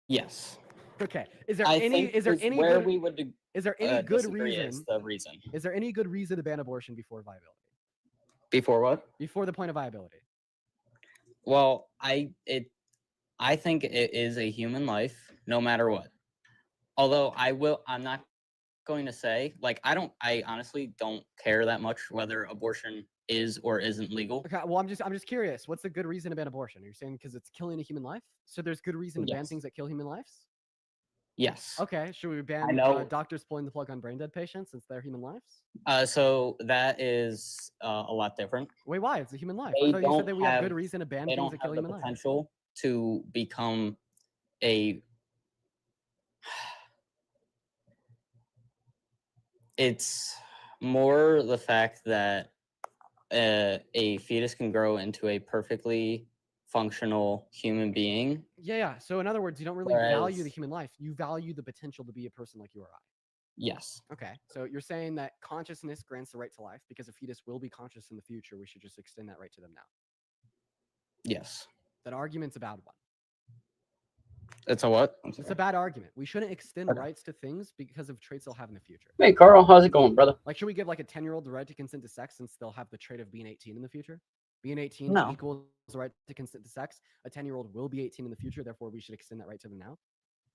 Yes. Okay. Is there I any think is there is any where good we would is there any good disagree is reason the reason. is there any good reason to ban abortion before viability? Before what? Before the point of viability? Well, I think it is a human life, no matter what. Although I'm not going to say I honestly don't care that much whether abortion is or isn't legal. Okay, well, I'm just curious. What's the good reason to ban abortion? You're saying because it's killing a human life? So there's good reason to ban Yes. things that kill human lives? Yes. Okay, should we I ban know. doctors pulling the plug on brain dead patients since they're human lives? So that is a lot different. Wait, why? It's a human life. I They thought you said don't that we have good have reason to ban they things don't that kill have the human life. potential to become a it's more the fact that a fetus can grow into a perfectly functional human being, Yeah. So in other words, you don't really value the whereas human life. You value the potential to be a person like you or I. yes, Okay. So you're saying that consciousness grants the right to life because a fetus will be conscious in the future. We should just extend that right to them now. yes, That argument's a bad one. it's a what? I'm It's a sorry. bad argument. We shouldn't extend Okay. rights to things because of traits they'll have in the future. Hey, Carl, how's it going, brother? Like, should we give like a 10-year-old the right to consent to sex since they'll have the trait of being 18 in the future? Being 18 No, equals the right to consent to sex. A 10-year-old will be 18 in the future. Therefore, we should extend that right to them now.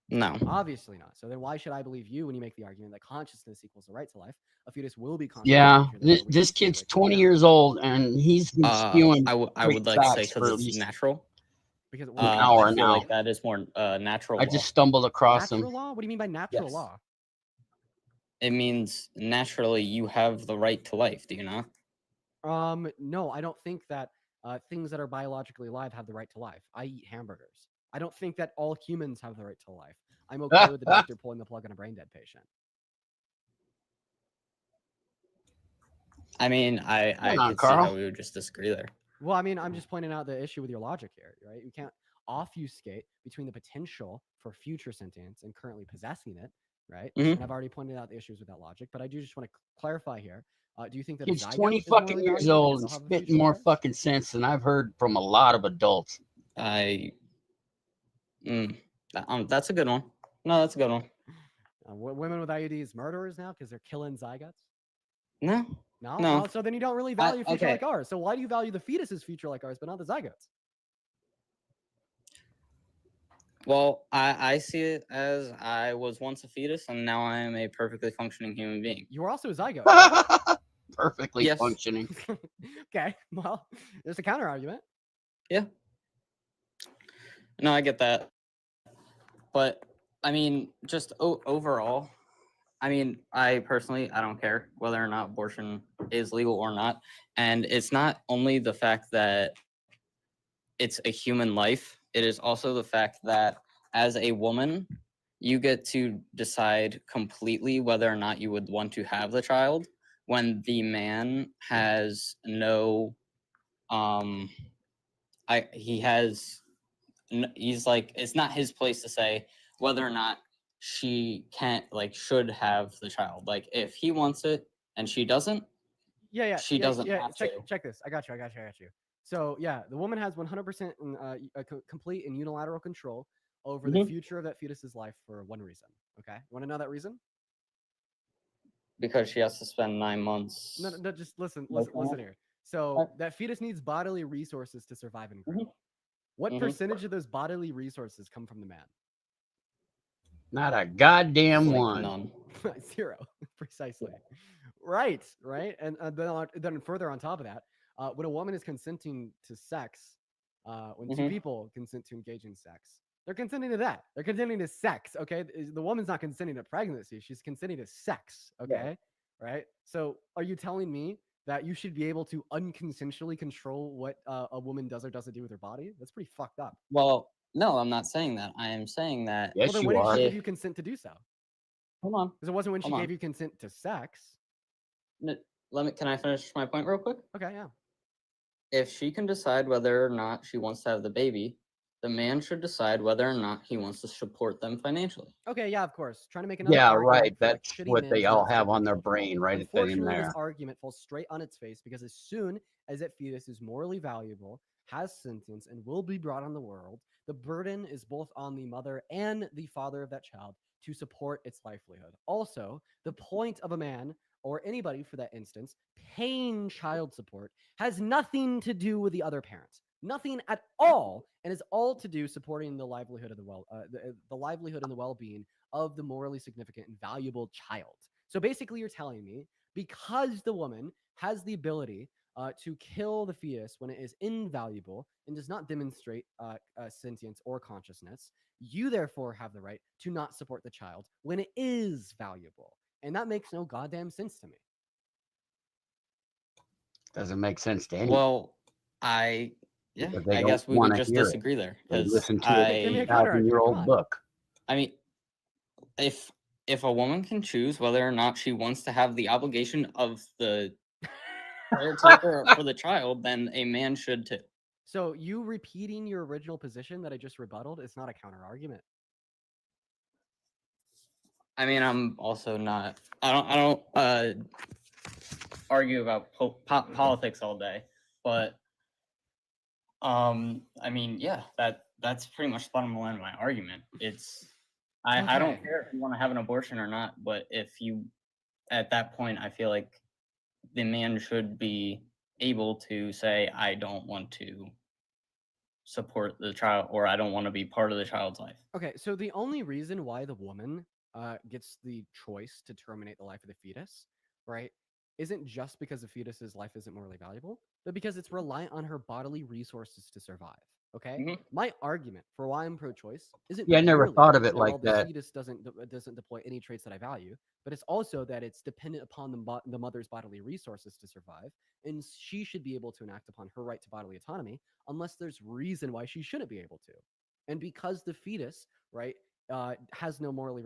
no. Obviously not. So then why should I believe you when you make the argument that consciousness equals the right to life? A fetus will be conscious in the Yeah, future. Therefore, we should this extend the kid's right to them 20 now. years old and he's been spewing I straight would like to say facts because for at it's least natural. Because an I hour feel now. like that is more natural I law. just stumbled across him. natural law? What do you mean by natural Yes, law? it means naturally you have the right to life. Do you not? No, I don't think that things that are biologically alive have the right to life. I eat hamburgers. I don't think that all humans have the right to life. I'm okay with the doctor pulling the plug on a brain dead patient. I mean, Come I on, could see how Carl. we would just disagree there. Well, I mean, I'm just pointing out the issue with your logic here, right? You can't obfuscate between the potential for future sentience and currently possessing it, right? And I've Hmm. already pointed out the issues with that logic, but I do just want to clarify here. Do you think that a Kid's 20 zygote is fucking morally years valuable old because and they'll have a spitting future like more ours? fucking sense than I've heard from a lot of adults. I that's a good one. No, that's a good one. Women with IUDs murderers now because they're killing zygotes? No, No, no. no. So then you don't really value a future Okay. like ours. So why do you value the fetus's future like ours, but not the zygotes? Well, I see it as I was once a fetus and now I am a perfectly functioning human being. You are also a zygote, right? Perfectly Yes. functioning. Okay. Well, there's a counter argument. Yeah. No, I get that. But I mean, just overall, I mean, I personally, I don't care whether or not abortion is legal or not. And it's not only the fact that it's a human life, it is also the fact that as a woman, you get to decide completely whether or not you would want to have the child when the man has no um he has he's like it's not his place to say whether or not she can't should have the child. Like if he wants it and she doesn't, she doesn't have to. Check this. I got you. So yeah, the woman has 100% complete and unilateral control over the Mhm. future of that fetus's life for one reason. Okay, you want to know that reason? Because she has to spend nine No, months no, just making listen it. here. So that fetus needs bodily resources to survive and grow. Mhm. What Mhm. percentage of those bodily resources come from the man? Not a goddamn Like one. none. Zero, precisely. Right, right. And then further on top of that, when a woman is consenting to sex, when two Mhm. people consent to engage in sex, they're consenting to that. They're consenting to sex. Okay, the woman's not consenting to pregnancy; she's consenting to sex. Yeah. Okay, right. So, are you telling me that you should be able to unconsensually control what a woman does or doesn't do with her body? That's pretty fucked up. Well, no, I'm not saying that. I am saying that Well, Yes, then you when did she are. give if you consent to do so? hold on, Because it wasn't when she hold on. gave you consent to sex. Let me. Can I finish my point real quick? Okay, yeah. If she can decide whether or not she wants to have the baby, the man should decide whether or not he wants to support them financially. Okay, yeah, of course. Trying to make another Yeah, argument right. for, like, That's shitty what men they for all not have supporting on their children. brain right in Unfortunately, this there. argument falls straight on its face because as soon as that fetus is morally valuable, has sentience, and will be brought on the world, the burden is both on the mother and the father of that child to support its livelihood. Also, the point of a man, or anybody for that instance, paying child support has nothing to do with the other parent. Nothing at all, and is all to do supporting the livelihood of the livelihood and the well-being of the morally significant and valuable child. So basically, you're telling me because the woman has the ability to kill the fetus when it is invaluable and does not demonstrate sentience or consciousness, you therefore have the right to not support the child when it is valuable. And that makes no goddamn sense to me. Doesn't make sense to anyone. Well, yeah, Because they I don't guess we would wanna just hear it. disagree there They because listen to Give me a a counter argument, come 1,000-year-old on. book. I mean, if a woman can choose whether or not she wants to have the obligation of the caretaker for the child, then a man should too. So you repeating your original position that I just rebutted is not a counter argument. I mean, I'm also not. I don't argue about politics all day, but I mean, yeah, that's pretty much the bottom line of my argument. It's I don't Okay. care if you want to have an abortion or not, but if you at that point, I feel like the man should be able to say, I don't want to support the child or I don't want to be part of the child's life. Okay, so the only reason why the woman gets the choice to terminate the life of the fetus, right, isn't just because the fetus's life isn't morally valuable, but because it's reliant on her bodily resources to survive. Okay, Mhm. my argument for why I'm pro-choice isn't Yeah, I never merely thought of it that, well, like this that. fetus doesn't deploy any traits that I value, but it's also that it's dependent upon the mother's bodily resources to survive, and she should be able to enact upon her right to bodily autonomy unless there's reason why she shouldn't be able to. And because the fetus, right, has no morally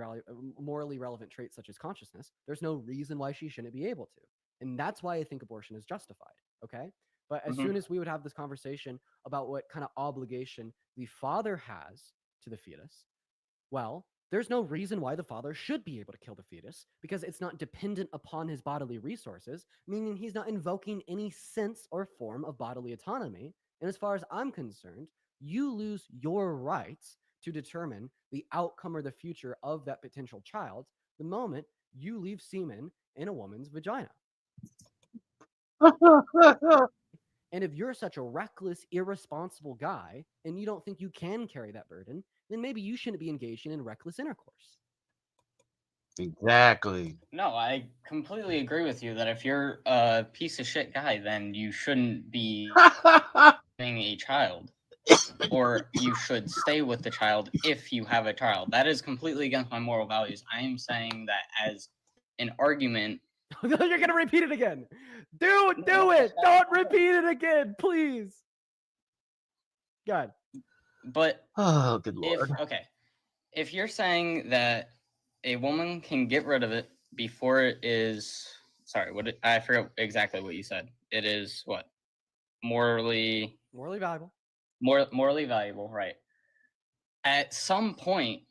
relevant traits such as consciousness, there's no reason why she shouldn't be able to. And that's why I think abortion is justified. Okay. But as soon as we would have this conversation about what kind of obligation the father has to the fetus, well, there's no reason why the father should be able to kill the fetus because it's not dependent upon his bodily resources, meaning he's not invoking any sense or form of bodily autonomy. And as far as I'm concerned, you lose your rights to determine the outcome or the future of that potential child the moment you leave semen in a woman's vagina. And if you're such a reckless, irresponsible guy and you don't think you can carry that burden, then maybe you shouldn't be engaging in reckless intercourse. Exactly. No, I completely agree with you that if you're a piece of shit guy, then you shouldn't be having a child. Or you should stay with the child if you have a child. That is completely against my moral values. I am saying that as an argument. You're going to repeat it again. Do it. Don't repeat it again, please. God. But Oh, good Lord. If you're saying that a woman can get rid of it before it is, I forgot exactly what you said. It is what? Morally valuable. Morally valuable, right? At some point,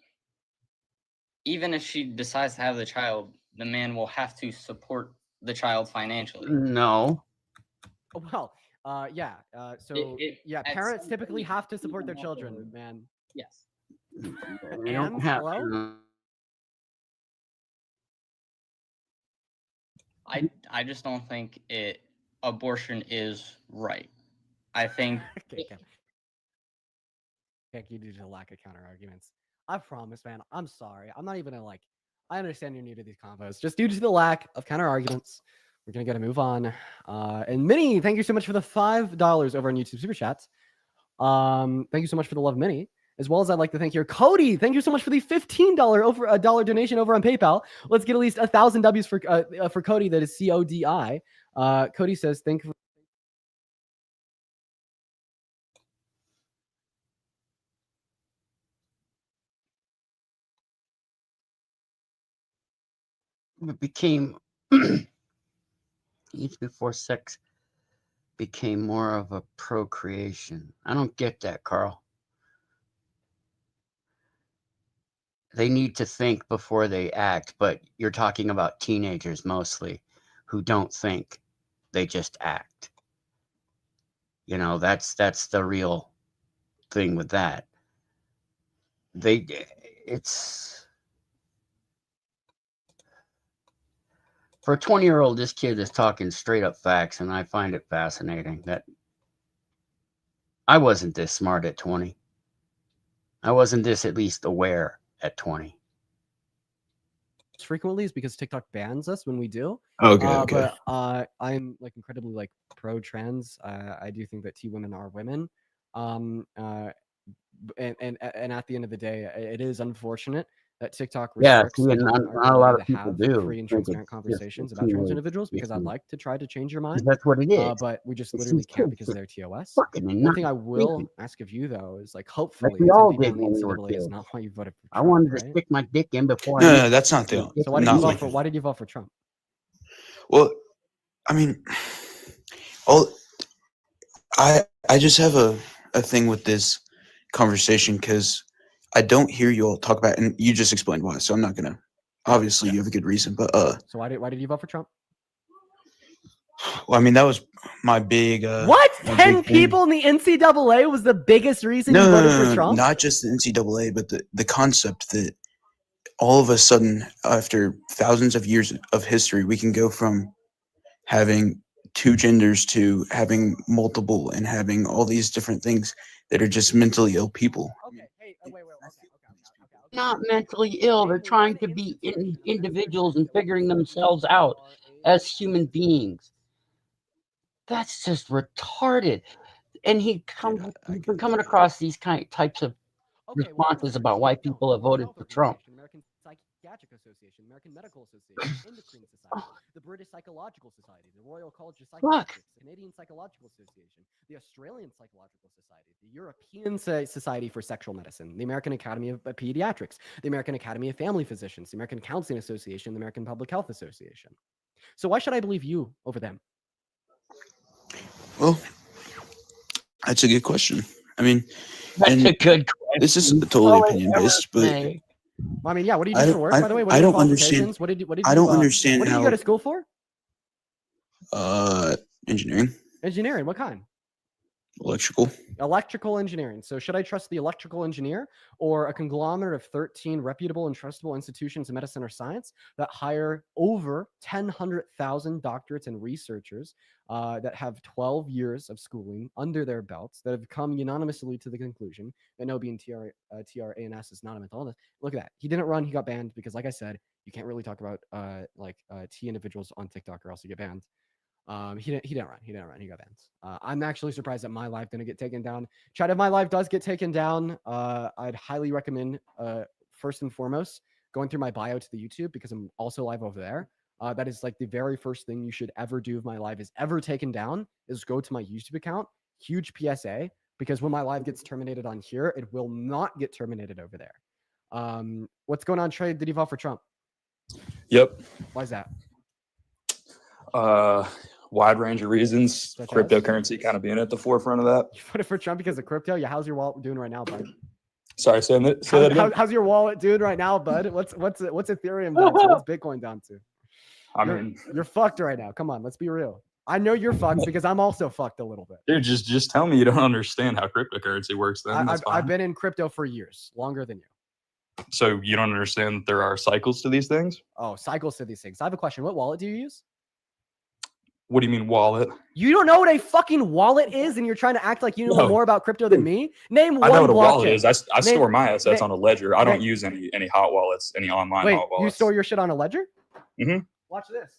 even if she decides to have the child, the man will have to support the child financially. No. Well, yeah. Parents typically have to support their children, man. Yes. And hello? I just don't think abortion is right. I think you due to lack of counter arguments. I promise, man. I'm sorry. I'm not even gonna I understand you're new to these combos. Just due to the lack of counter arguments, we're gonna move on. And Minnie, thank you so much for the $5 over on YouTube Super Chats. Thank you so much for the love, Minnie. As well as I'd like to thank here Cody. Thank you so much for the $15 dollar donation over on PayPal. Let's get at least 1,000 W's for Cody. That is CODI. Cody says, thank you. It became each before sex became more of a procreation. I don't get that, Carl. they need to think before they act, but you're talking about teenagers mostly who don't think, they just act. You know, that's the real thing with that. It's for a 20-year-old, this kid is talking straight up facts, and I find it fascinating that I wasn't this smart at 20. I wasn't this at least aware at 20. Frequently is because TikTok bans us when we do. Okay. But I'm like incredibly like pro trans. I do think that T women are women. And at the end of the day, it is unfortunate that TikTok Yeah, restricts see, and our not a lot ability of to people have do free and think transparent it's just conversations a about trans teenage individuals, because I'd issue. like to try to change your 'Cause mind. that's what it is. But we just It's literally these can't kids because just of their TOS. fucking and One not thing I will thinking. ask of you though is like, hopefully, we 10 all people did in the when we were NCAA is kids. not why you voted for I Trump, wanted to right? stick my dick in before I No, knew that's not my the. dick So why did was you Not vote like. for? Why did you vote for Trump? Well, I mean, all I just have a thing with this conversation because I don't hear you all talk about, and you just explained why. So I'm not gonna. Obviously, you have a good reason, but So why did you vote for Trump? well, I mean that was my big. What? my 10 big thing. people in the NCAA was the biggest reason you voted for Trump? Not just the NCAA, but the concept that all of a sudden, after thousands of years of history, we can go from having two genders to having multiple and having all these different things that are just mentally ill people. Okay, hey, wait. not mentally ill. They're trying to be individuals and figuring themselves out as human beings. That's just retarded. And he's been coming across these types of responses about why people have voted for Trump. American Psychiatric Association, American Medical Association, Endocrine Society, the British Psychological Society, the Royal College of Psychiatrists, the Canadian Psychological Association, the Australian Psychological Society, the European Society for Sexual Medicine, the American Academy of Pediatrics, the American Academy of Family Physicians, the American Counseling Association, the American Public Health Association. So why should I believe you over them? Well, that's a good question. I mean, That's and a good question. this is totally opinion based, but Well, I mean, yeah. What do you I do don't- for work, by the way? What I are your don't understand- qualifications? What did you? I don't understand What did you how go to school for? engineering, Engineering. What kind? electrical. Electrical engineering. So should I trust the electrical engineer or a conglomerate of 13 reputable and trustable institutions of medicine or science that hire over 100,000 doctorates and researchers that have 12 years of schooling under their belts that have come unanimously to the conclusion that no, being TRANS is not a mental illness? Look at that. He didn't run. He got banned because, like I said, you can't really talk about T individuals on TikTok or else you get banned. He didn't run. He got banned. I'm actually surprised that My Live didn't get taken down. Chat, if My Live does get taken down, I'd highly recommend first and foremost going through my bio to the YouTube, because I'm also live over there. That is like the very first thing you should ever do if My Live is ever taken down, is go to my YouTube account. Huge PSA, because when My Live gets terminated on here, it will not get terminated over there. What's going on, Trey? Did you vote for Trump? Yep. Why is that? Wide range of reasons. Such as? Cryptocurrency kind of being at the forefront of that. You voted for Trump because of crypto? Yeah, how's your wallet doing right now, bud? Sorry, say that again. How's your wallet doing right now, bud? What's Ethereum down to? What's Bitcoin down to? I mean, You're fucked right now. Come on, let's be real. I know you're fucked because I'm also fucked a little bit. dude, just tell me you don't understand how cryptocurrency works. Then that's I've fine. been in crypto for years, longer than you. So you don't understand that there are cycles to these things? Oh, cycles to these things. I have a question. What wallet do you use? What do you mean wallet? You don't know what a fucking wallet is, and you're trying to act like you know No. more about crypto than me? Name one I know what a blockchain. wallet is. I Name- store my assets name- on a ledger. I don't name- use any hot wallets, any online Wait, hot you wallets. store your shit on a ledger? Mhm. Watch this.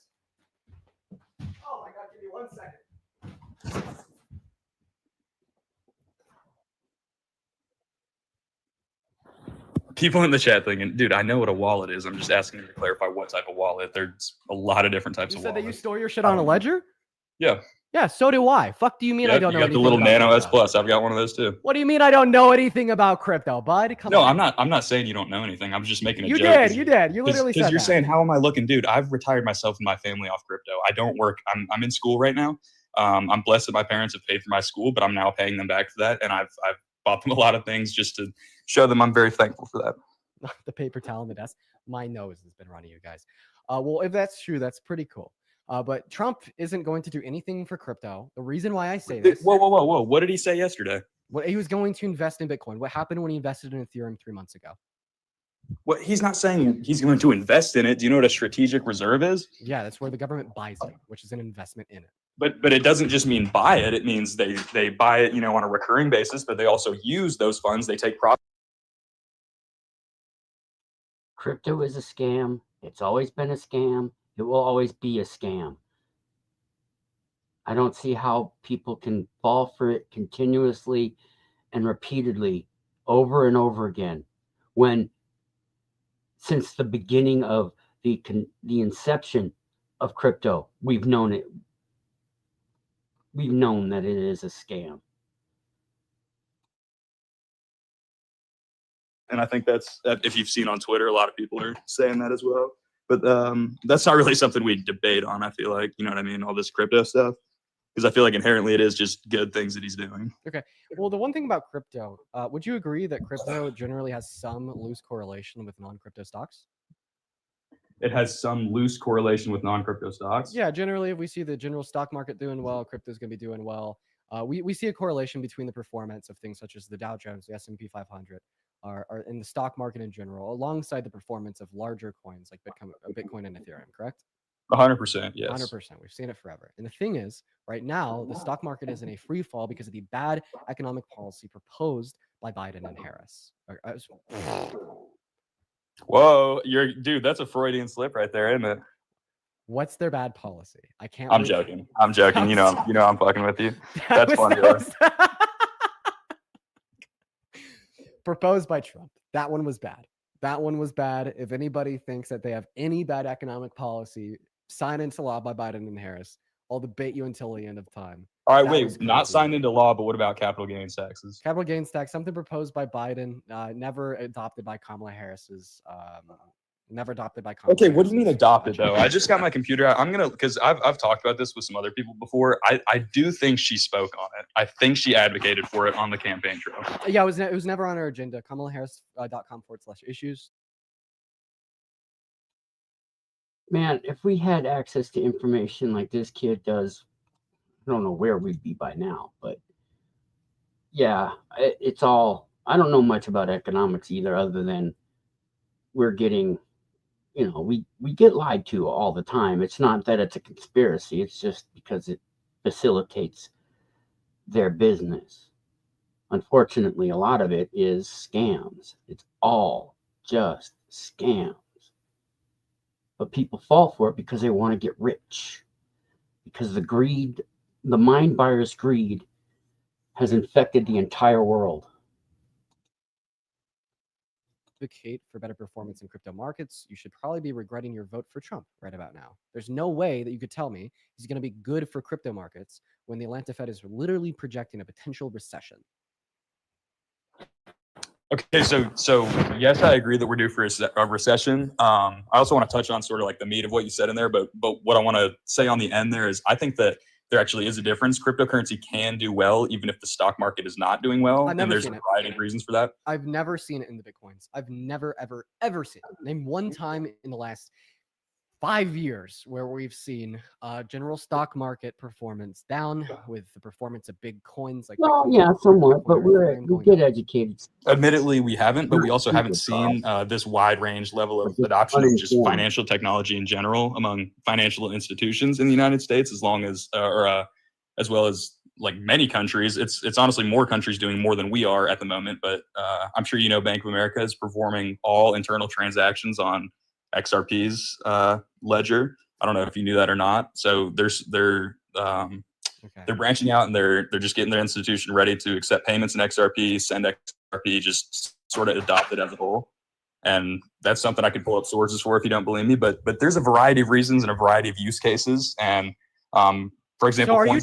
Oh my god, give me 1 second. People in the chat thinking, dude, I know what a wallet is. I'm just asking you to clarify what type of wallet. There's a lot of different types You of said that you wallets. store your shit on a ledger? Yeah. Yeah, so do I. Fuck do you mean I Yep, don't you know got the anything little about Nano S crypto? Plus. I've got one of those too. What do you mean I don't know anything about crypto, bud? Come No, on. I'm not saying you don't know anything. I'm just making a You joke. did. You did. You literally Because said you're that. saying, how am I looking, dude? I've retired myself and my family off crypto. I don't work. I'm in school right now. I'm blessed that my parents have paid for my school, but I'm now paying them back for that, and I've bought them a lot of things just to show them I'm very thankful for that. the paper towel on the desk. My nose has been running, you guys. Well, if that's true, that's pretty cool. But Trump isn't going to do anything for crypto. The reason why I say this, Whoa! What did he say yesterday? what he was going to invest in Bitcoin. What happened when he invested in Ethereum 3 months ago? What he's not saying he's going to invest in it. Do you know what a strategic reserve is? Yeah, that's where the government buys it, which is an investment in it. But it doesn't just mean buy it. It means they buy it, on a recurring basis, but they also use those funds. They take profit. Crypto is a scam. It's always been a scam. It will always be a scam. I don't see how people can fall for it continuously and repeatedly over and over again when since the beginning of the inception of crypto, we've known it. We've known that it is a scam. And I think that if you've seen on Twitter, a lot of people are saying that as well. But that's not really something we debate on, I feel like, you know what I mean? All this crypto stuff. Because I feel like inherently it is just good things that he's doing. Okay. Well, the one thing about crypto, would you agree that crypto generally has some loose correlation with non-crypto stocks? It has some loose correlation with non-crypto stocks. Yeah, generally, if we see the general stock market doing well, crypto is going to be doing well. We see a correlation between the performance of things such as the Dow Jones, the S&P 500, are in the stock market in general, alongside the performance of larger coins like Bitcoin and Ethereum, correct? 100%, yes. 100%. We've seen it forever. And the thing is, right now, the stock market is in a free fall because of the bad economic policy proposed by Biden and Harris. Whoa, dude, that's a Freudian slip right there, isn't it? What's their bad policy? I can't. I'm joking. I'm joking. I'm fucking with you. That's funny. Proposed by Trump. That one was bad. That one was bad. If anybody thinks that they have any bad economic policy signed into law by Biden and Harris, I'll debate you until the end of time. All right, wait, not signed into law, but what about capital gains taxes? Capital gains tax, something proposed by Biden, never adopted by Kamala Harris's. Never adopted by Kamala. Okay, what do you mean adopted though? I just got my computer out. Because I've talked about this with some other people before. I do think she spoke on it. I think she advocated for it on the campaign trail. Yeah, it was never on her agenda. KamalaHarris.com/issues. Man, if we had access to information like this kid does, I don't know where we'd be by now, but yeah, it's all, I don't know much about economics either, other than we're getting, we get lied to all the time. It's not that it's a conspiracy. It's just because it facilitates their business. Unfortunately, a lot of it is scams. It's all just scams. But people fall for it because they want to get rich. Because the mind virus greed has infected the entire world. Advocate for better performance in crypto markets, you should probably be regretting your vote for Trump right about now. There's no way that you could tell me he's going to be good for crypto markets when the Atlanta Fed is literally projecting a potential recession. Okay, so yes, I agree that we're due for a recession. I also want to touch on sort of like the meat of what you said in there, but what I want to say on the end there is I think that there actually is a difference. Cryptocurrency can do well even if the stock market is not doing well, and there's a variety of reasons for that. I've never seen it in the Bitcoins. I've never, ever seen it. Name one time in the last 5 years where we've seen general stock market performance down with the performance of big coins like well, Bitcoin, yeah, somewhat, but we get educated. Admittedly, we haven't, but we also haven't seen this wide range level of adoption of just financial technology in general among financial institutions in the United States, as well as like many countries. It's honestly more countries doing more than we are at the moment. But I'm sure Bank of America is performing all internal transactions on XRP's ledger. I don't know if you knew that or not. So they're branching out, and they're just getting their institution ready to accept payments in XRP, send XRP, just sort of adopt it as a whole. And that's something I could pull up sources for if you don't believe me. But there's a variety of reasons and a variety of use cases. And for example, so are you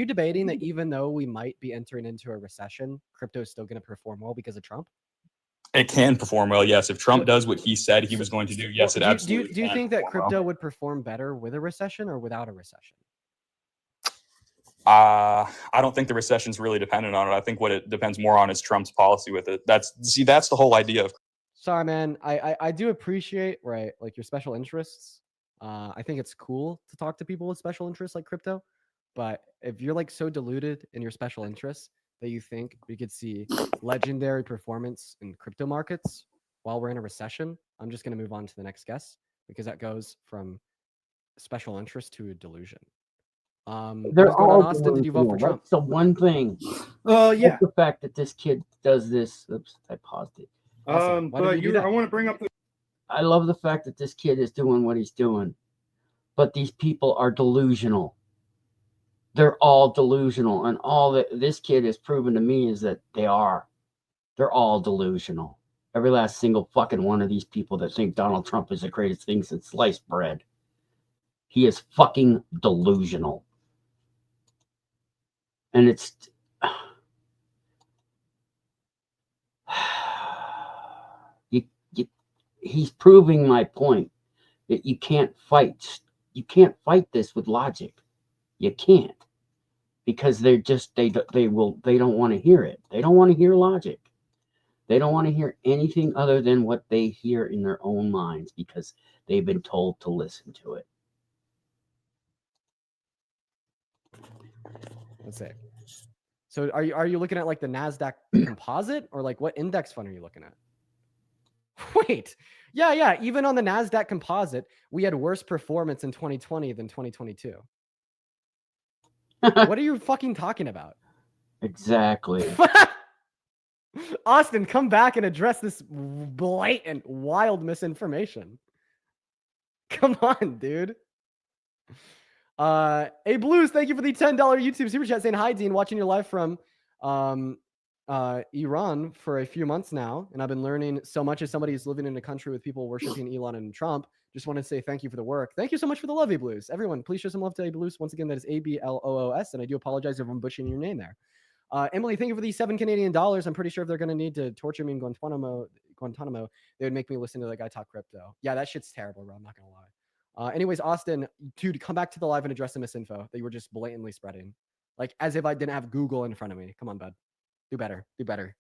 debating that even though we might be entering into a recession, crypto is still going to perform well because of Trump? It can perform well, yes. If Trump does what he said he was going to do, yes, it absolutely do you think that crypto would perform better with a recession or without a recession? I don't think the recession's really dependent on it. I think what it depends more on is Trump's policy with it. That's the whole idea of. sorry, man. I do appreciate, right, like your special interests. I think it's cool to talk to people with special interests like crypto. But if you're like so deluded in your special interests that you think we could see legendary performance in crypto markets while we're in a recession, I'm just going to move on to the next guest because that goes from special interest to a delusion. They're What's going on, all Austin? Did you vote for delusional. Trump? That's the one thing. Yeah. That's the fact that this kid does this. Oops, I paused it. Awesome. Why did But you do that? I want to bring up the I love the fact that this kid is doing what he's doing, but these people are delusional. They're all delusional, and all that this kid has proven to me is that they're all delusional. Every last single fucking one of these people that think Donald Trump is the greatest thing since sliced bread. He is fucking delusional. And it's he's proving my point that you can't fight this with logic. You can't, because they don't want to hear it. They don't want to hear logic. They don't want to hear anything other than what they hear in their own minds because they've been told to listen to it. Let's see. So are you looking at like the NASDAQ composite, or like what index fund are you looking at? Wait, yeah. Even on the NASDAQ composite, we had worse performance in 2020 than 2022. What are you fucking talking about? Exactly. Austin, come back and address this blatant, wild misinformation. Come on, dude. Hey Blues, thank you for the $10 YouTube super chat saying hi, Dean. Watching your live from Iran for a few months now, and I've been learning so much as somebody who's living in a country with people worshiping Elon and Trump. Just want to say thank you for the work. Thank you so much for the love, A Blues. Everyone, please show some love to A Blues. Once again, that is ABLOOS, and I do apologize if I'm butchering your name there. Emily, thank you for the $7 Canadian. I'm pretty sure if they're going to need to torture me in Guantanamo, they would make me listen to the guy talk crypto. Yeah, that shit's terrible, bro. I'm not going to lie. Anyways, Austin, dude, come back to the live and address the misinfo that you were just blatantly spreading. Like, as if I didn't have Google in front of me. Come on, bud. Do better. Do better.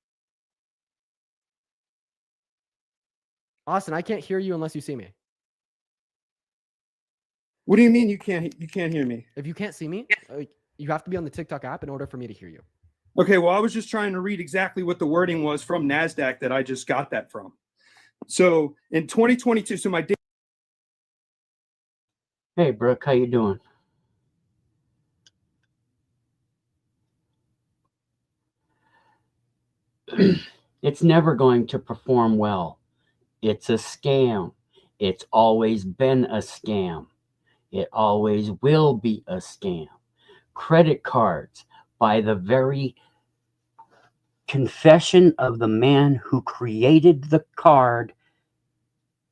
Austin, I can't hear you unless you see me. What do you mean you can't hear me? If you can't see me, like, you have to be on the TikTok app in order for me to hear you. Okay, well, I was just trying to read exactly what the wording was from NASDAQ that I just got that from. So in 2022, so my Hey, Brooke, how you doing? It's never going to perform well. It's a scam. It's always been a scam. It always will be a scam. Credit cards, by the very confession of the man who created the card,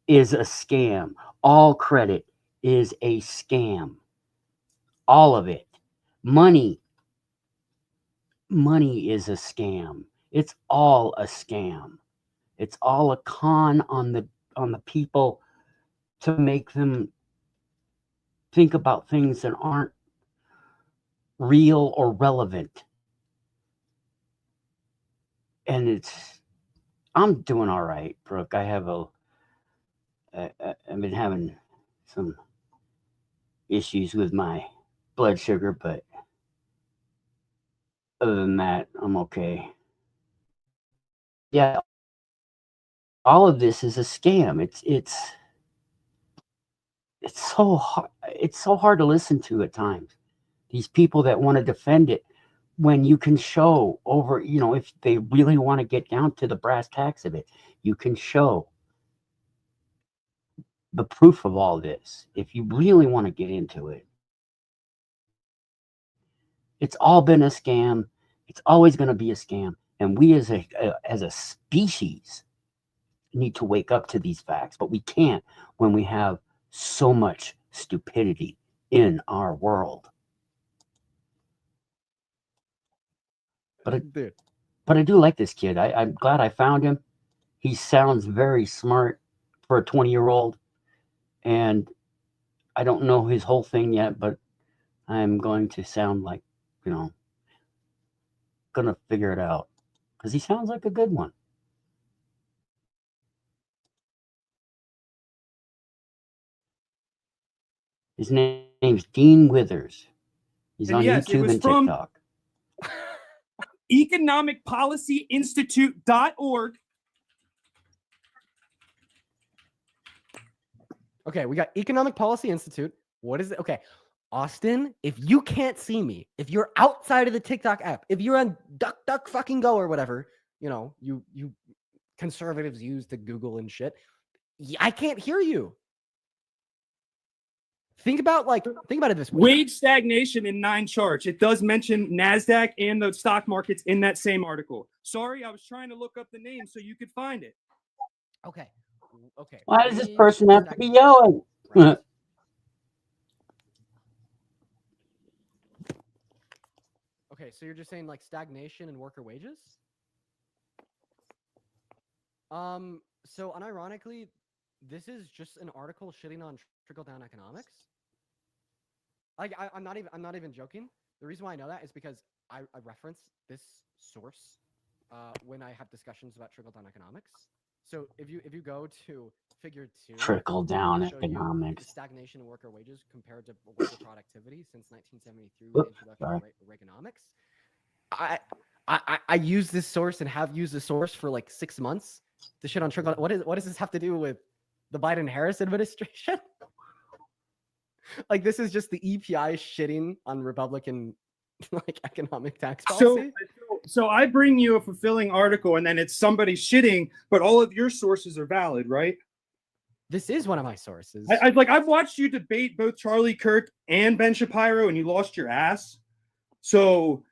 is a scam. All credit is a scam. All of it. Money is a scam. It's all a scam. It's all a con on the people to make them think about things that aren't real or relevant. And I'm doing all right, Brooke. I've been having some issues with my blood sugar, but other than that, I'm okay. Yeah, all of this is a scam. It's so hard. It's so hard to listen to at times. These people that want to defend it, when you can show over, if they really want to get down to the brass tacks of it, you can show the proof of all this. If you really want to get into it, it's all been a scam. It's always going to be a scam. And we as a species need to wake up to these facts, but we can't when we have so much stupidity in our world. But I do like this kid. I'm glad I found him. He sounds very smart for a 20-year-old. And I don't know his whole thing yet, but I'm going to sound like, gonna figure it out. Because he sounds like a good one. His name's Dean Withers. He's And on yes, it YouTube was and from- TikTok. economicpolicyinstitute.org. Okay, we got Economic Policy Institute. What is it? Okay, Austin, if you can't see me, if you're outside of the TikTok app, if you're on Duck fucking Go or whatever, you conservatives use to Google and shit, I can't hear you. Think about it this way. Wage stagnation in 9 charts. It does mention NASDAQ and the stock markets in that same article. Sorry, I was trying to look up the name so you could find it. Okay. Why does this wage person have to be stagnation. yelling? Right. Okay, so you're just saying like stagnation in worker wages? So unironically, this is just an article shitting on trickle-down economics. Like I'm not even joking. The reason why I know that is because I reference this source when I have discussions about trickle-down economics. So if you go to Figure 2, Trickle down it'll show you economics. the stagnation in worker wages compared to worker productivity since 1973 Oops, with the introduction of Reaganomics. I use this source and have used this source for like 6 months to shit on trickle. What does this have to do with the Biden-Harris administration? Like this is just the EPI shitting on Republican like economic tax policy. So I bring you a fulfilling article and then it's somebody shitting, but all of your sources are valid, right? This is one of my sources. I've watched you debate both Charlie Kirk and Ben Shapiro and you lost your ass. So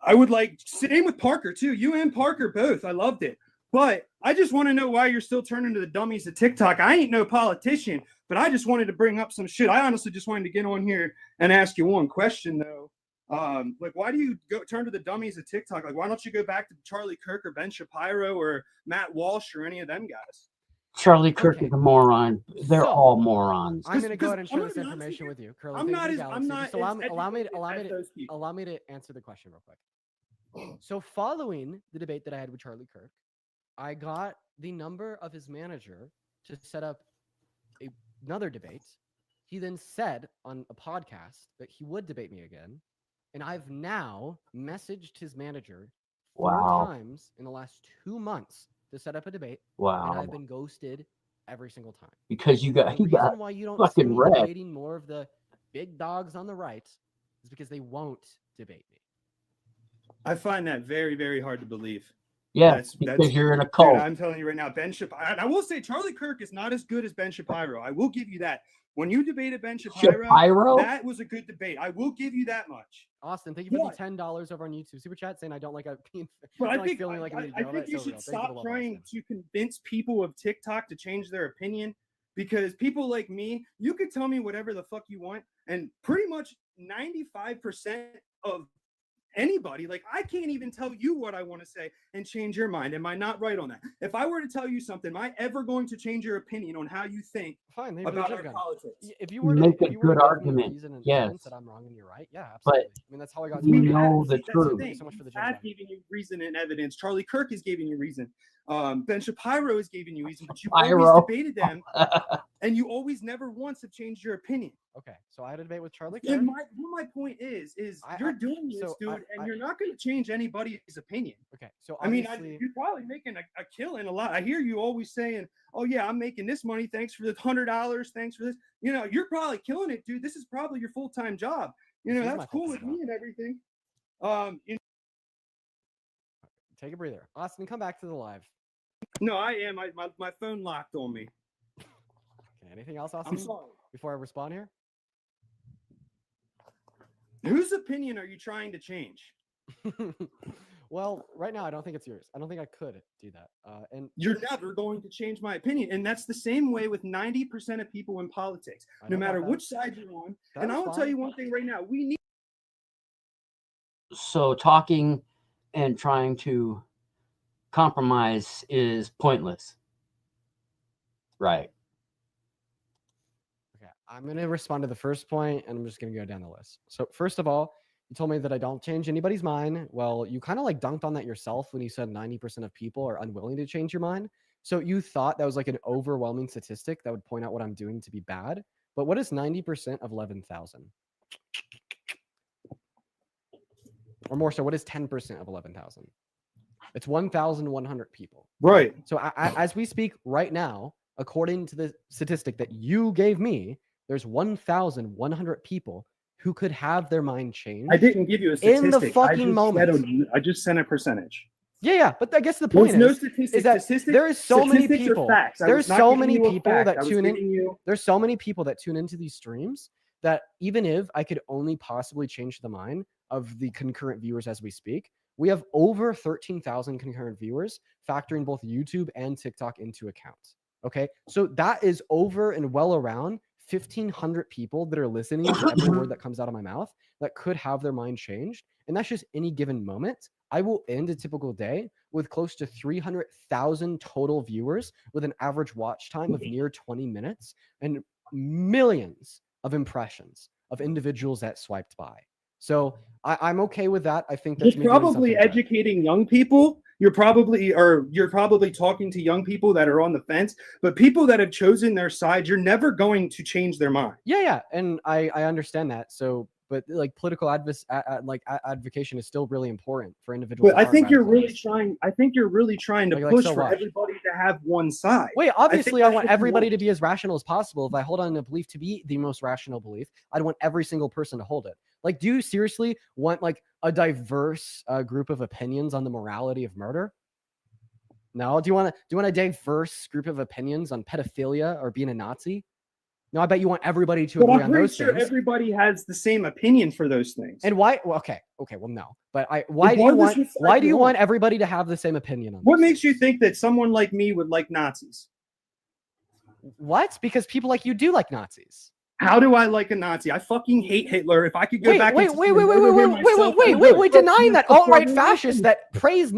I would same with Parker too. You and Parker both. I loved it. But I just want to know why you're still turning to the dummies of TikTok. I ain't no politician, but I just wanted to bring up some shit. I honestly just wanted to get on here and ask you one question though. Why do you turn to the dummies of TikTok? Like, why don't you go back to Charlie Kirk or Ben Shapiro or Matt Walsh or any of them guys? Charlie Kirk Okay. is a moron. They're So, all morons. I'm going to go ahead and I'm share this gonna be honest information with with you. Curly I'm Fingers not as Galaxy. Just allow me educated as those people. allow me to answer the question real quick. So following the debate that I had with Charlie Kirk, I got the number of his manager to set up another debate. He then said on a podcast that he would debate me again. And I've now messaged his manager 4 Wow. times in the last 2 months to set up a debate. And Wow. I've been ghosted every single time. Because he The got reason why you don't see fucking me red. debating more of the big dogs on the right is because they won't debate me. I find that very, very hard to believe. yeah, that's- because you're in a Dude, cult. I'm telling you right now, Ben Shapiro. I will say Charlie Kirk is not as good as Ben Shapiro. I will give you that. When you debated Ben Shapiro, Shapiro? that was a good debate. I will give you that much. Austin, thank you for What? the $10 over on YouTube super chat saying I don't like being But I like think, feeling like I'm I think you should stop trying to convince people of TikTok to change their opinion, because people like me, you could tell me whatever the fuck you want, and pretty much 95% of anybody, like I can't even tell you what I want to say and change your mind. Am I not right on that? If I were to tell you something, am I ever going to change your opinion on how you think Fine, maybe about we our should go. politics? If you You were to make a if you were good to give me argument, reason and yes. evidence that I'm wrong and you're right, yeah, But absolutely. I mean, that's how I got to we where I'm know at. the That's truth. Thank you so much for the I've Gemini. given you reason and evidence. Charlie Kirk is giving you reason. Ben Shapiro is giving you reason, but you always Shapiro. debated them, and you always never once have changed your opinion. Okay, so I had a debate with Charlie Kirk. And my point is you're doing this, so dude, and I- you're not going to change anybody's opinion. Okay, so I mean, obviously, you're probably making a killing a lot. I hear you always saying, "Oh yeah, I'm making this money. Thanks for the $100. Thanks for this." You know, you're probably killing it, dude. This is probably your full-time job. You know, This is my that's cool with full-time me and everything. take a breather. Austin, come back to the live. No, I am. My phone locked on me. Okay, anything else, I'm Austin? sorry. Before I respond here. Whose opinion are you trying to change? Well, right now I don't think it's yours. I don't think I could do that. And You're never going to change my opinion. And that's the same way with 90% of people in politics, I no know matter about that. which side you're on. That And I was will tell fine. you one thing right now. We need So talking and trying to compromise is pointless. Right. Okay, I'm going to respond to the first point, and I'm just going to go down the list. So first of all, you told me that I don't change anybody's mind. Well, you kind of like dunked on that yourself when you said 90% of people are unwilling to change your mind. So you thought that was like an overwhelming statistic that would point out what I'm doing to be bad. But what is 90% of 11,000? Or more so, what is 10% of 11,000? It's 1,100 people. Right. So as we speak right now, according to the statistic that you gave me, there's 1,100 people who could have their mind changed. I didn't give you a statistic. In the fucking moment. I just sent a percentage. Yeah, but I guess the point There's no is statistics. that Statistics- there is so many statistics are people. facts. I There's was not so giving many you a people fact. that I was tune in. giving you- There's so many people that tune into these streams that even if I could only possibly change the mind of the concurrent viewers as we speak, we have over 13,000 concurrent viewers, factoring both YouTube and TikTok into account. Okay, so that is over and well around 1,500 people that are listening to every word that comes out of my mouth that could have their mind changed. And that's just any given moment. I will end a typical day with close to 300,000 total viewers with an average watch time of near 20 minutes and millions of impressions of individuals that swiped by. So I'm okay with that. I think that's You're probably educating young people. You're probably talking to young people that are on the fence, but people that have chosen their side, you're never going to change their mind. Yeah, and I understand that. So, but like political advocation is still really important for individuals. But I think you're really trying. I think you're really trying to push for what? everybody to have one side. Wait, obviously, I want what you everybody want. to be as rational as possible. If I hold on to a belief to be the most rational belief, I'd want every single person to hold it. Like, do you seriously want like a diverse group of opinions on the morality of murder? No. Do you want a diverse group of opinions on pedophilia or being a Nazi? No, I bet you want everybody to But agree I'm on pretty those sure things. everybody has the same opinion for those things. And why? Well, okay, well, no. But why do you want everybody to have the same opinion on? What those makes you things? think that someone like me would like Nazis? What? Because people like you do like Nazis. How do I like a Nazi? I fucking hate Hitler. If I could go back, Wait, denying that alt-right fascists that praise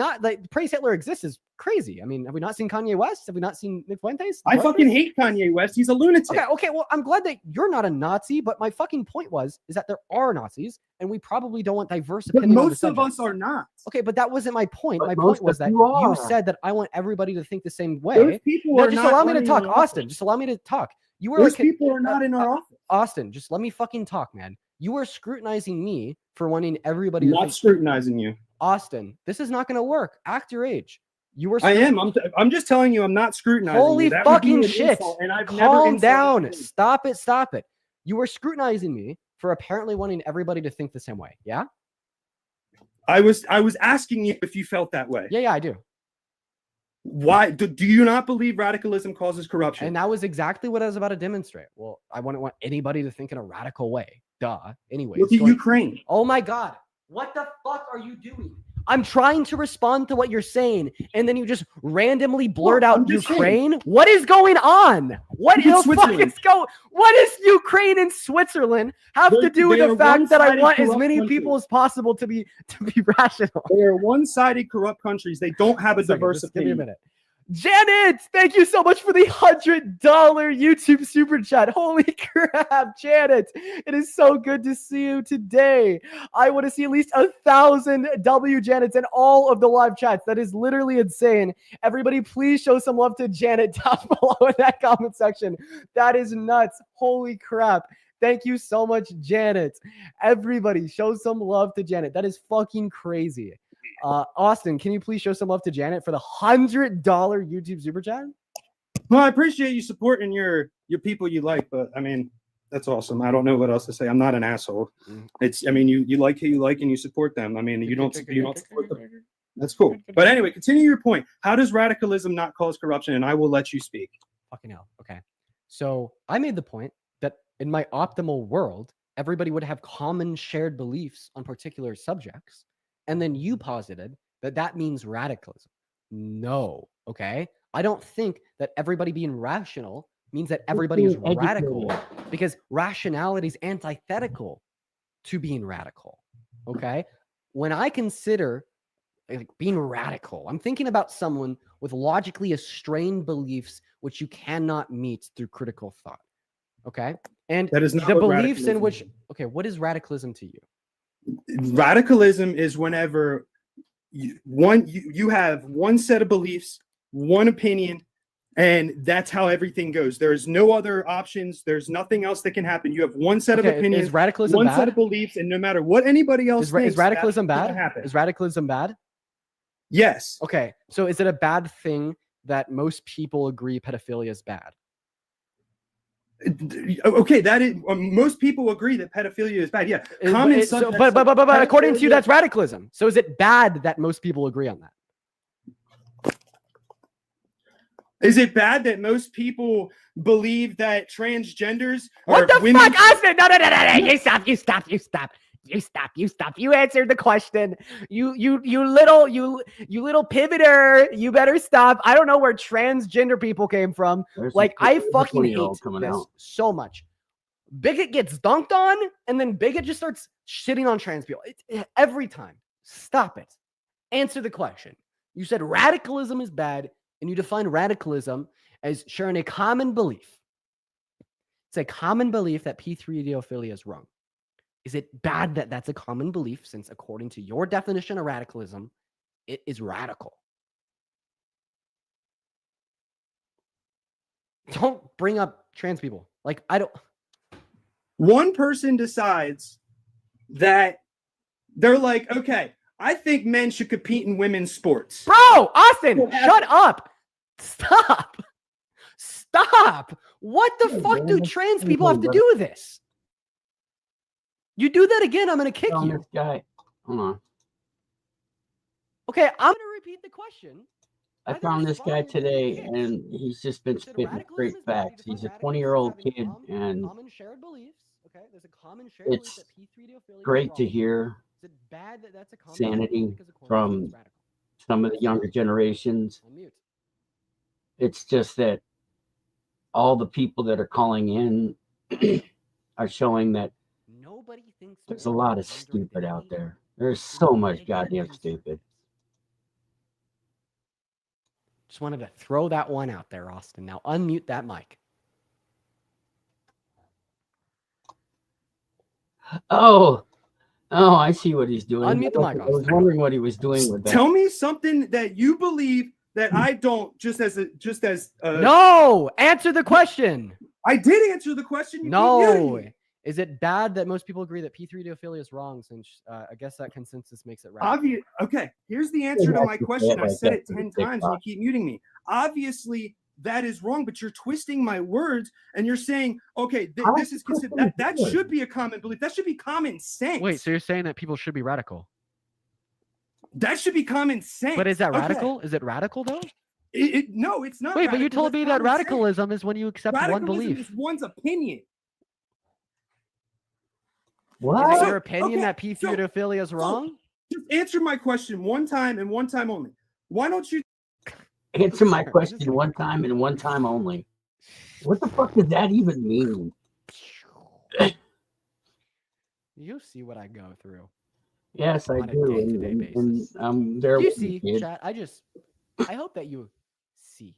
Hitler exists is crazy. I mean, have we not seen Kanye West? Have we not seen Nick Fuentes? I fucking hate Kanye West. He's a lunatic. Okay. Well, I'm glad that you're not a Nazi, but my fucking point is that there are Nazis, and we probably don't want diverse But opinions. most of us are not. Okay, but that wasn't my point. But My most point was of that you you are. said that I want everybody to think the same way. Those people Now, are just not allow me to running talk, in Austin. office. Just allow me to talk. You were Those like, people are not in our office. Austin, just let me fucking talk, man. You were scrutinizing me for wanting everybody I'm to not think. scrutinizing you. Austin, this is not going to work. Act your age. You were. I am. I'm just telling you. I'm not scrutinizing. Holy you. That would be fucking an shit! insult, and I've never Calm insulted down. you. Stop it. You were scrutinizing me for apparently wanting everybody to think the same way. Yeah. I was asking you if you felt that way. Yeah, I do. Why do you not believe radicalism causes corruption? And that was exactly what I was about to demonstrate. Well, I wouldn't want anybody to think in a radical way. Duh. Anyways. Look at Ukraine. Oh my God. What the fuck are you doing? I'm trying to respond to what you're saying, and then you just randomly blurt Well, out I'm just Ukraine. What is going on? What Look at the fuck Switzerland. is going? What does Ukraine and Switzerland have to do with They the are fact that I one-sided want as corrupt many countries. people as possible to be rational? They are one-sided, corrupt countries. They don't have a Second, diverse just give me a opinion. minute. Janet, thank you so much for the $100 YouTube super chat. Holy crap, Janet. It is so good to see you today. I want to see at least 1,000 W Janets in all of the live chats. That is literally insane. Everybody, please show some love to Janet down below in that comment section. That is nuts. Holy crap. Thank you so much, Janet. Everybody, show some love to Janet. That is fucking crazy. Austin, can you please show some love to Janet for the $100 YouTube super chat? Well, I appreciate you supporting your people you like, but I mean, that's awesome. I don't know what else to say. I'm not an asshole. I mean, you like who you like and you support them. I mean, you don't support them. That's cool. But anyway, continue your point. How does radicalism not cause corruption? And I will let you speak. Fucking hell. Okay. So I made the point that in my optimal world, everybody would have common shared beliefs on particular subjects. And then you posited that means radicalism. No. Okay. I don't think that everybody being rational means that everybody is radical, because rationality is antithetical to being radical. Okay. When I consider like being radical, I'm thinking about someone with logically estranged beliefs which you cannot meet through critical thought. Okay. And That is not the what beliefs in radicalism which, is. okay, what is radicalism to you? Radicalism is whenever you have one set of beliefs, one opinion, And that's how everything goes. There's no other options. There's nothing else that can happen. You have one set of opinions, Is radicalism one bad? set of beliefs, and no matter what anybody else thinks, Is radicalism that's bad? gonna happen. Is radicalism bad? Yes. Okay, so is it a bad thing that most people agree pedophilia is bad? Okay, that is most people agree that pedophilia is bad. Yeah, But according to you, that's radicalism. So is it bad that most people agree on that? Is it bad that most people believe that transgenders What are the women? fuck, Austin? No. You stop. You answered the question. You little pivoter. You better stop. I don't know where transgender people came from. Like, I fucking hate this so much. Bigot gets dunked on, and then Bigot just starts shitting on trans people. Every time. Stop it. Answer the question. You said radicalism is bad, and you define radicalism as sharing a common belief. It's a common belief that P3-idiophilia is wrong. Is it bad that that's a common belief, since according to your definition of radicalism, it is radical? Don't bring up trans people. Like, I don't... One person decides that they're like, okay, I think men should compete in women's sports. Bro, Austin, shut up. Stop. What the fuck do trans people have to do with this? You do that again, I'm going to kick you. This guy. Hold on. Okay, I'm going to repeat the question. I found this guy today, and he's just been spitting great facts. He's a 20-year-old kid, and it's great to hear sanity from some of the younger generations. It's just that all the people that are calling in are showing that there's a lot of stupid out there. There's so much goddamn stupid. Just wanted to throw that one out there, Austin. Now unmute that mic. Oh, I see what he's doing. Unmute the mic, I was wondering what he was doing with that. Tell me something that you believe that I don't. No, answer the question. I did answer the question. You No. Is it bad that most people agree that P3-idiophilia is wrong? Since I guess that consensus makes it right. Okay, here's the answer to my question. I said it 10 times and you keep muting me. Obviously, that is wrong, but you're twisting my words and you're saying, okay, this is considered that should be a common belief. That should be common sense. Wait, so you're saying that people should be radical? That should be common sense. But is that radical? Is it radical though? No, it's not. Wait, but you told me that radicalism is when you accept one belief. Is one's opinion. What? Is your opinion that P3-idiophilia is wrong? Just answer my question one time and one time only. Why don't you answer my question one time and one time only? What the fuck does that even mean? You see what I go through. Yes, I do. And there. You see, chat. I hope that you see.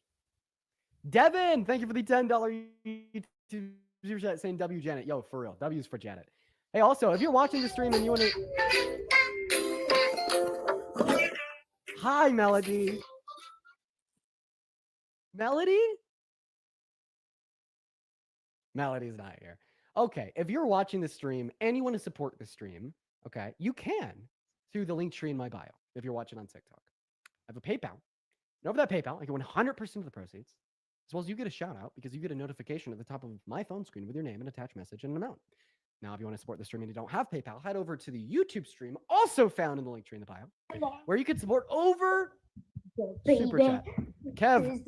Devin, thank you for the $10 YouTube super chat saying W Janet. Yo, for real. W's for Janet. Hey, also, if you're watching the stream and you want to... Hi, Melody. Melody? Melody's not here. Okay, if you're watching the stream and you want to support the stream, okay, you can through the link tree in my bio if you're watching on TikTok. I have a PayPal. And over that PayPal, I get 100% of the proceeds, as well as you get a shout out because you get a notification at the top of my phone screen with your name and attached message and an amount. Now, if you want to support the stream and you don't have PayPal, head over to the YouTube stream, also found in the link tree in the bio, where you can support over Super Chat. Kev.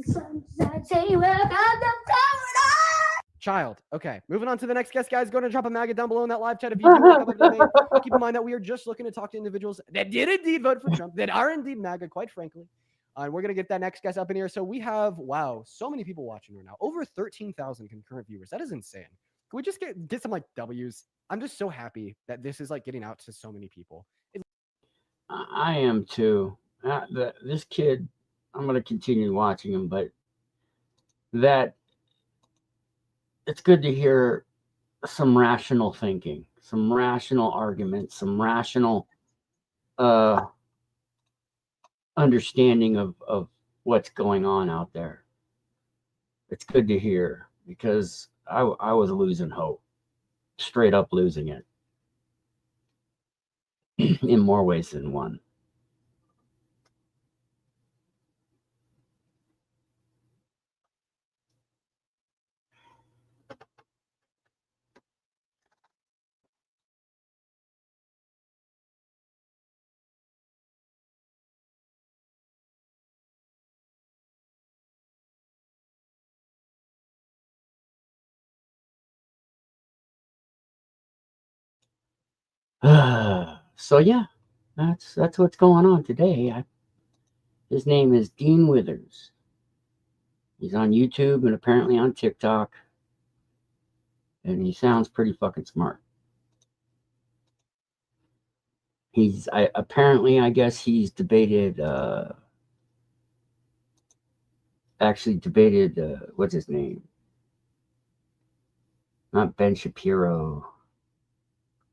Child. Okay, moving on to the next guest, guys. Go ahead and drop a maggot down below in that live chat if you do want to come up today. Keep in mind that we are just looking to talk to individuals that did indeed vote for Trump, that are indeed MAGA, quite frankly. And we're going to get that next guest up in here. So we have, wow, so many people watching right now. Over 13,000 concurrent viewers. That is insane. Can we just get some like W's? I'm just so happy that this is like getting out to so many people. I am too. This kid, I'm going to continue watching him, but that it's good to hear some rational thinking, some rational arguments, some rational understanding of what's going on out there. It's good to hear because I was losing hope, straight up losing it in more ways than one. So yeah, that's what's going on today. His name is Dean Withers. He's on YouTube and apparently on TikTok, and he sounds pretty fucking smart. I guess he's debated. Actually debated. What's his name? Not Ben Shapiro.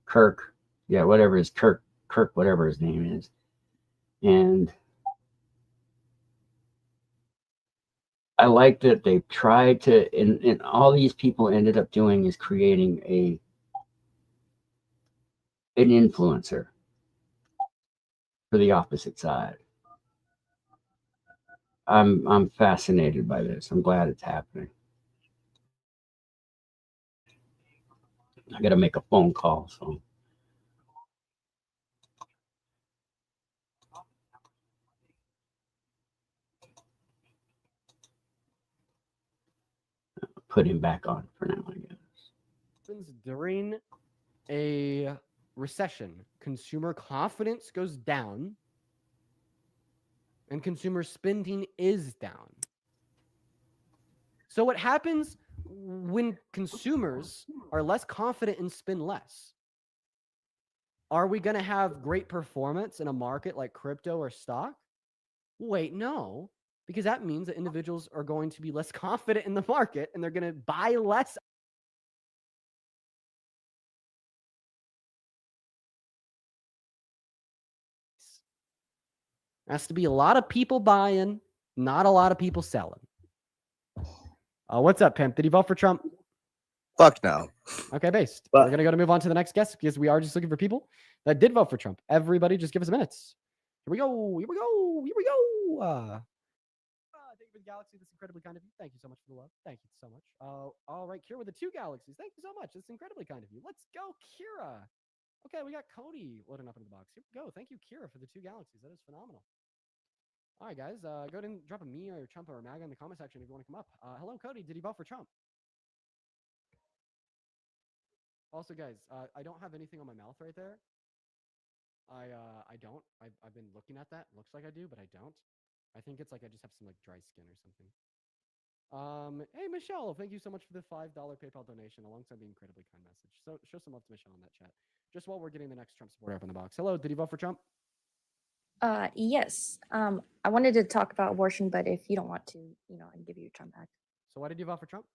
Kirk. Yeah, whatever his Kirk, whatever his name is, and I like that they tried to, and all these people ended up doing is creating an influencer for the opposite side. I'm fascinated by this. I'm glad it's happening. I got to make a phone call, so. Put him back on for now, I guess. During a recession, consumer confidence goes down and consumer spending is down. So what happens when consumers are less confident and spend less? Are we going to have great performance in a market like crypto or stock? Wait, no, because that means that individuals are going to be less confident in the market and they're going to buy less. There has to be a lot of people buying, not a lot of people selling. What's up, Pimp? Did you vote for Trump? Fuck no. Okay, based. But- We're going to move on to the next guest because we are just looking for people that did vote for Trump. Everybody just give us minutes. Here we go. Here we go. Here we go. Thank you for the galaxy. That's incredibly kind of you. Thank you so much for the love. Thank you so much. All right, Kira with the 2 galaxies. Thank you so much. That's incredibly kind of you. Let's go, Kira. Okay, we got Cody loading up into the box. Here we go. Thank you, Kira, for the 2 galaxies. That is phenomenal. All right, guys, go ahead and drop a me or Trump or MAGA in the comment section if you want to come up. Hello, Cody. Did you vote for Trump? Also, guys, I don't have anything on my mouth right there. I don't. I've been looking at that. Looks like I do, but I don't. I think it's like I just have some like dry skin or something. Hey, Michelle, thank you so much for the $5 PayPal donation alongside the incredibly kind message. So show some love to Michelle in that chat. Just while we're getting the next Trump supporter up in the box. Hello, did you vote for Trump? Yes. I wanted to talk about abortion, but if you don't want to, I can give you your Trump back. So why did you vote for Trump?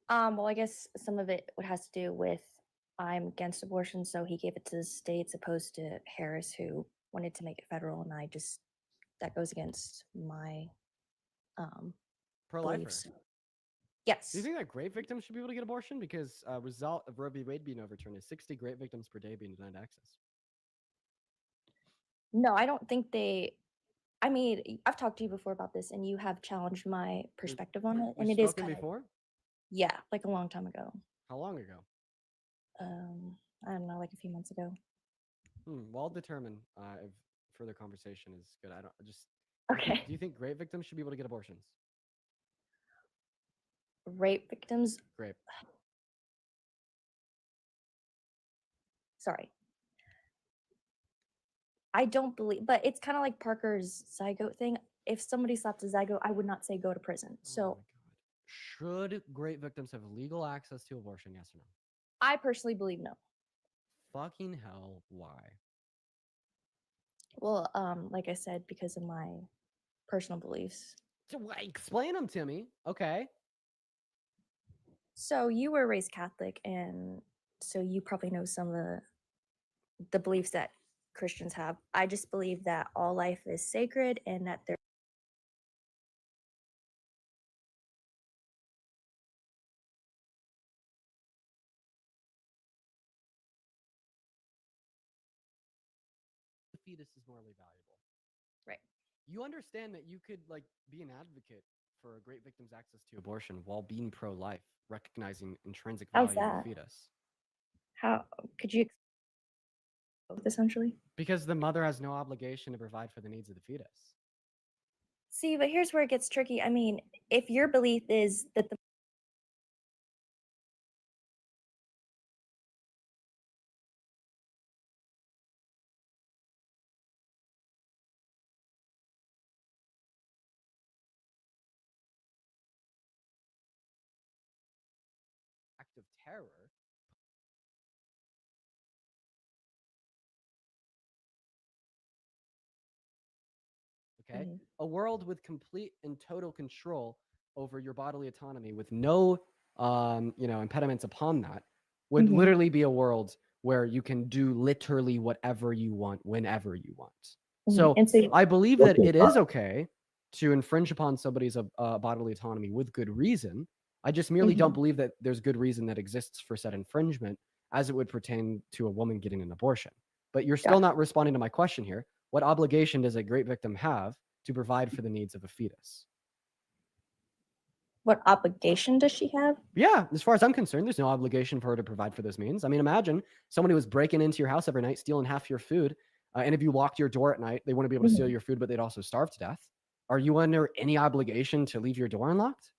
Well, I guess some of it has to do with I'm against abortion, so he gave it to the states opposed to Harris, who wanted to make it federal, and that goes against my Pro-lifer. beliefs. Yes. Do you think that great victims should be able to get abortion? Because result of Roe v. Wade being overturned is 60 great victims per day being denied access. No, I don't think I mean, I've talked to you before about this, and you have challenged my perspective on it, and it is kind of, before? yeah, like a long time ago. How long ago? I don't know, like a few months ago. Well, I'll determine if further conversation is good. Okay. Do you think great victims should be able to get abortions? Rape victims. Great. Sorry. I don't believe, but it's kind of like Parker's zygote thing. If somebody slapped a zygote, I would not say go to prison. So, Oh my God. Should great victims have legal access to abortion? Yes or no? I personally believe no. Fucking hell, why? Well, like I said, because of my personal beliefs. Explain them to me. Okay. So you were raised Catholic, and so you probably know some of the beliefs that Christians have. I just believe that all life is sacred and that there You understand that you could like be an advocate for a great victim's access to abortion while being pro-life, recognizing intrinsic How's value of that? the fetus. How could you both essentially? Because the mother has no obligation to provide for the needs of the fetus. See, but here's where it gets tricky. I mean, if your belief is that the Act of terror. Okay, Mhm. a world with complete and total control over your bodily autonomy, with no, impediments upon that, would Mhm. literally be a world where you can do literally whatever you want, whenever you want. So and so I believe that it is okay to infringe upon somebody's bodily autonomy with good reason. I just merely don't believe that there's good reason that exists for said infringement as it would pertain to a woman getting an abortion. But you're still not responding to my question here. What obligation does a great victim have to provide for the needs of a fetus? what obligation does she have? Yeah, as far as I'm concerned, there's no obligation for her to provide for those means. I mean, imagine somebody was breaking into your house every night, stealing half your food, and if you locked your door at night, they wouldn't be able to steal your food, but they'd also starve to death. Are you under any obligation to leave your door unlocked?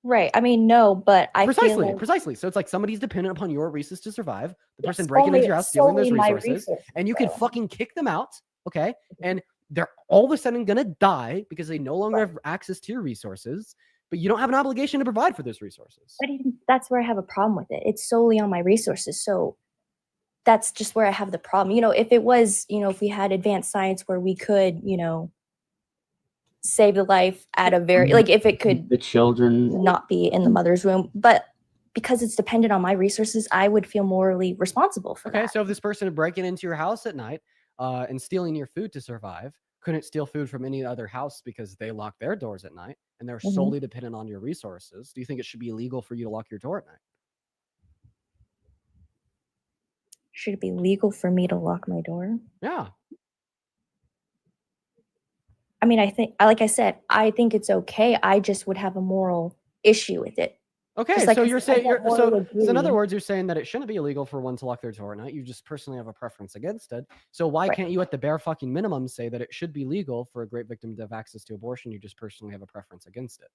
Right. I mean, no, but I feel Precisely, like precisely. So it's like somebody's dependent upon your resources to survive. The person it's breaking into your house, stealing those solely my resources, and you could though. fucking kick them out, okay? And they're all of a sudden gonna die because they no longer have access to your resources, but you don't have an obligation to provide for those resources. But even that's where I have a problem with it. It's solely on my resources. So that's just where I have the problem. If it was, if we had advanced science where we could, save the life at a very like if it could The children. not be in the mother's womb, but because it's dependent on my resources, I would feel morally responsible for Okay, that. so if this person breaking into your house at night and stealing your food to survive couldn't steal food from any other house because they lock their doors at night and they're solely dependent on your resources, do you think it should be illegal for you to lock your door at night? Should it be legal for me to lock my door? Yeah. I mean, like I said, I think it's okay. I just would have a moral issue with it. Okay, Just like so I you're said, I saying don't morally so in other agree. words, you're saying that it shouldn't be illegal for one to lock their door at night. You just personally have a preference against it. So why Right. can't you, at the bare fucking minimum, say that it should be legal for a great victim to have access to abortion? You just personally have a preference against it.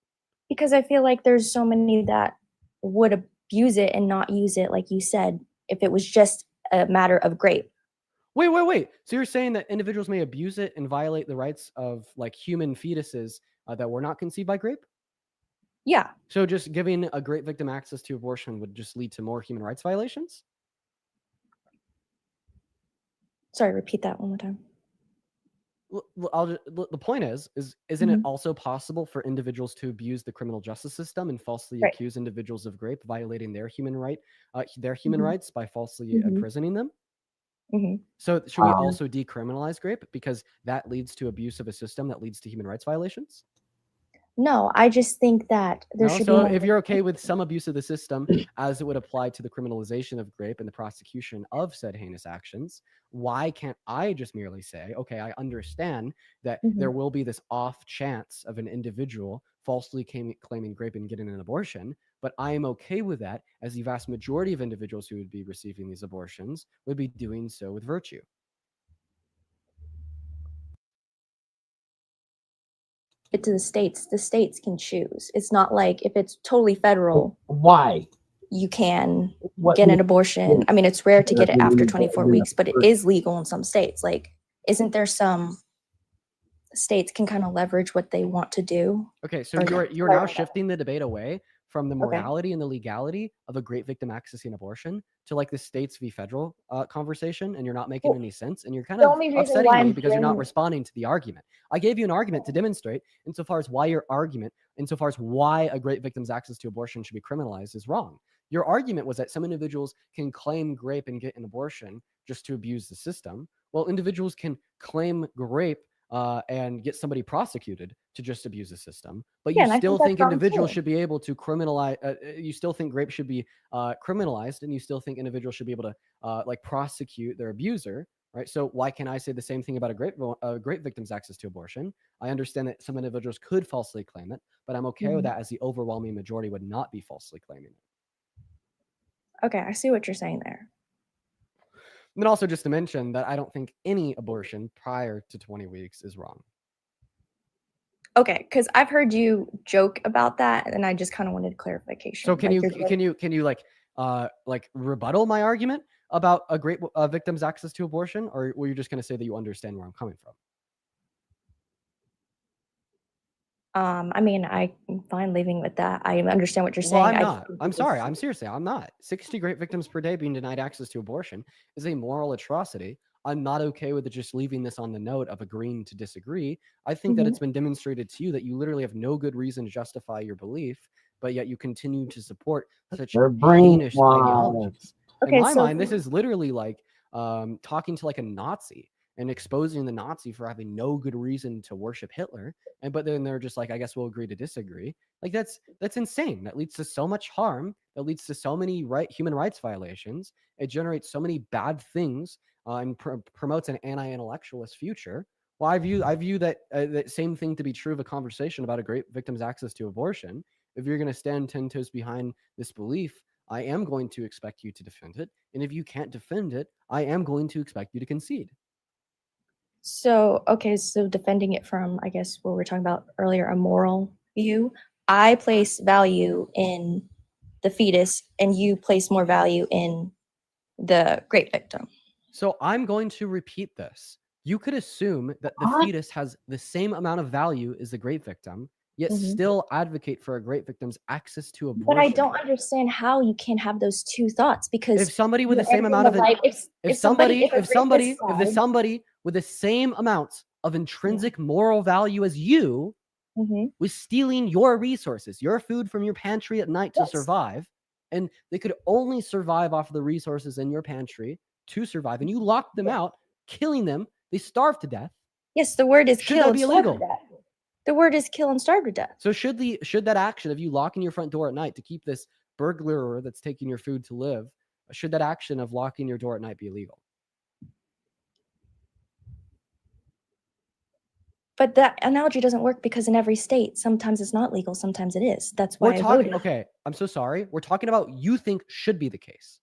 Because I feel like there's so many that would abuse it and not use it, like you said, if it was just a matter of grape. Wait. So you're saying that individuals may abuse it and violate the rights of like human fetuses that were not conceived by grape? Yeah. So just giving a great victim access to abortion would just lead to more human rights violations? Sorry, repeat that one more time. The point is isn't it also possible for individuals to abuse the criminal justice system and falsely Right. accuse individuals of grape, violating their human rights by falsely imprisoning them? So should we also decriminalize grape because that leads to abuse of a system that leads to human rights violations? No, I just think that there No? should So be if you're okay with some abuse of the system as it would apply to the criminalization of grape and the prosecution of said heinous actions, why can't I just merely say, okay, I understand that there will be this off chance of an individual falsely claiming grape and getting an abortion, but I am okay with that as the vast majority of individuals who would be receiving these abortions would be doing so with virtue. it to the states can choose. It's not like if it's totally federal, Why? you can What get an makes- abortion. I mean, it's rare to get it after 24 Yeah. weeks, but it is legal in some states. Like, isn't there some states can kind of leverage what they want to do? Okay, so Or- you're now shifting the debate away from the Okay. morality and the legality of a great victim accessing abortion to like the states v federal conversation, and you're not making Well, any sense, and you're kind the of only reason upsetting why me I'm because you're not bringing- responding to the argument. I gave you an argument to demonstrate insofar as why a great victim's access to abortion should be criminalized is wrong. Your argument was that some individuals can claim grape and get an abortion just to abuse the system. Well, individuals can claim grape and get somebody prosecuted to just abuse the system, but Yeah, you and I still think think that's wrong individuals too. should be able to criminalize. You still think grape should be criminalized, and you still think individuals should be able to like prosecute their abuser, right? So why can't I say the same thing about a great victim's access to abortion? I understand that some individuals could falsely claim it, but I'm okay with that as the overwhelming majority would not be falsely claiming it. Okay, I see what you're saying there. And then also just to mention that I don't think any abortion prior to 20 weeks is wrong. Okay, because I've heard you joke about that, and I just kind of wanted clarification. So can Like, you like rebuttal my argument about a great victim's access to abortion, or were you just going to say that you understand where I'm coming from? I mean, I'm fine leaving with that. I understand what you're Well, saying. I'm I not. think I'm it sorry. was- I'm seriously, I'm not. 60 great victims per day being denied access to abortion is a moral atrocity. I'm not okay with it just leaving this on the note of agreeing to disagree. I think that Mhm. it's been demonstrated to you that you literally have no good reason to justify your belief, but yet you continue to support such They're heinous brainwashed. ideologies. Okay, In my so mind, this is literally like talking to like a Nazi and exposing the Nazi for having no good reason to worship Hitler. But then they're just like, I guess we'll agree to disagree. Like that's insane. That leads to so much harm. That leads to so many human rights violations. It generates so many bad things and promotes an anti-intellectualist future. Well, I view that that same thing to be true of a conversation about a great victim's access to abortion. If you're going to stand 10 toes behind this belief, I am going to expect you to defend it. And if you can't defend it, I am going to expect you to concede. okay, so defending it from, I guess, what we were talking about earlier, a moral view. I place value in the fetus, and you place more value in the great victim. So I'm going to repeat this. You could assume that the What? fetus has the same amount of value as the great victim, yet Mhm. still advocate for a great victim's access to abortion. But I don't understand how you can have those two thoughts, because If somebody with the you're same ending amount of the life- if somebody if a rapist died- somebody with the same amount of intrinsic moral value as you Mhm. was stealing your resources, your food from your pantry at night to Yes. survive, and they could only survive off of the resources in your pantry to survive, and you locked them out, killing them, they starved to death. Yes, the word is Should kill that and be starve to illegal? death. The word is kill and starve to death. So should that action of you locking your front door at night to keep this burglar that's taking your food to live, should that action of locking your door at night be illegal? But that analogy doesn't work, because in every state, sometimes it's not legal, sometimes it is. That's why We're I talking, voted. okay, I'm so sorry. We're talking about you think should be the case.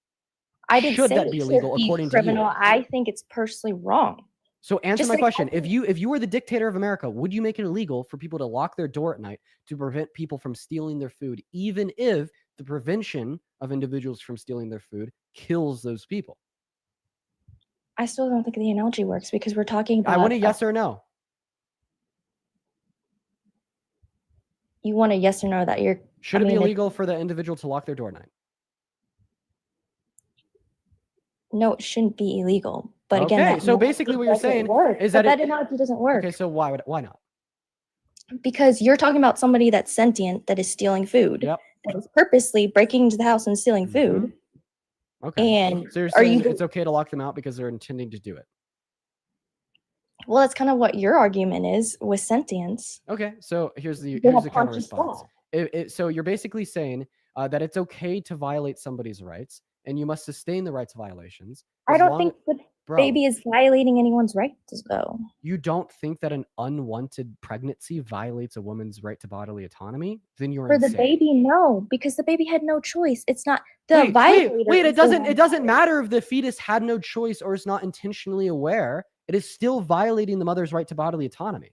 I didn't should say that it be should illegal be according to you? criminal. I think it's personally wrong. So answer Just my like question. I If you were the dictator of America, would you make it illegal for people to lock their door at night to prevent people from stealing their food, even if the prevention of individuals from stealing their food kills those people? I still don't think the analogy works, because we're talking about. I want a yes or no. You want a yes or no that you're. Should I it be mean, illegal for the individual to lock their door at night? No, it shouldn't be illegal. But again, Okay, that so analogy basically what you're doesn't saying work. is But that that analogy doesn't work. Okay, so why not? Because you're talking about somebody that's sentient, that is stealing food, Yep. that is purposely breaking into the house and stealing food. Mhm. Okay. And So you're are saying you? it's okay to lock them out because they're intending to do it. Well, that's kind of what your argument is with sentience. Okay, so here's the They have counter conscious response. thought. So you're basically saying that it's okay to violate somebody's rights, and you must sustain the rights violations. I as don't long- think the Bro, baby is violating anyone's rights, though. you don't think that an unwanted pregnancy violates a woman's right to bodily autonomy? Then you're For the insane. baby, no, because the baby had no choice. It's not the Wait, violator. it is the one doesn't violating. matter if the fetus had no choice or is not intentionally aware. It is still violating the mother's right to bodily autonomy.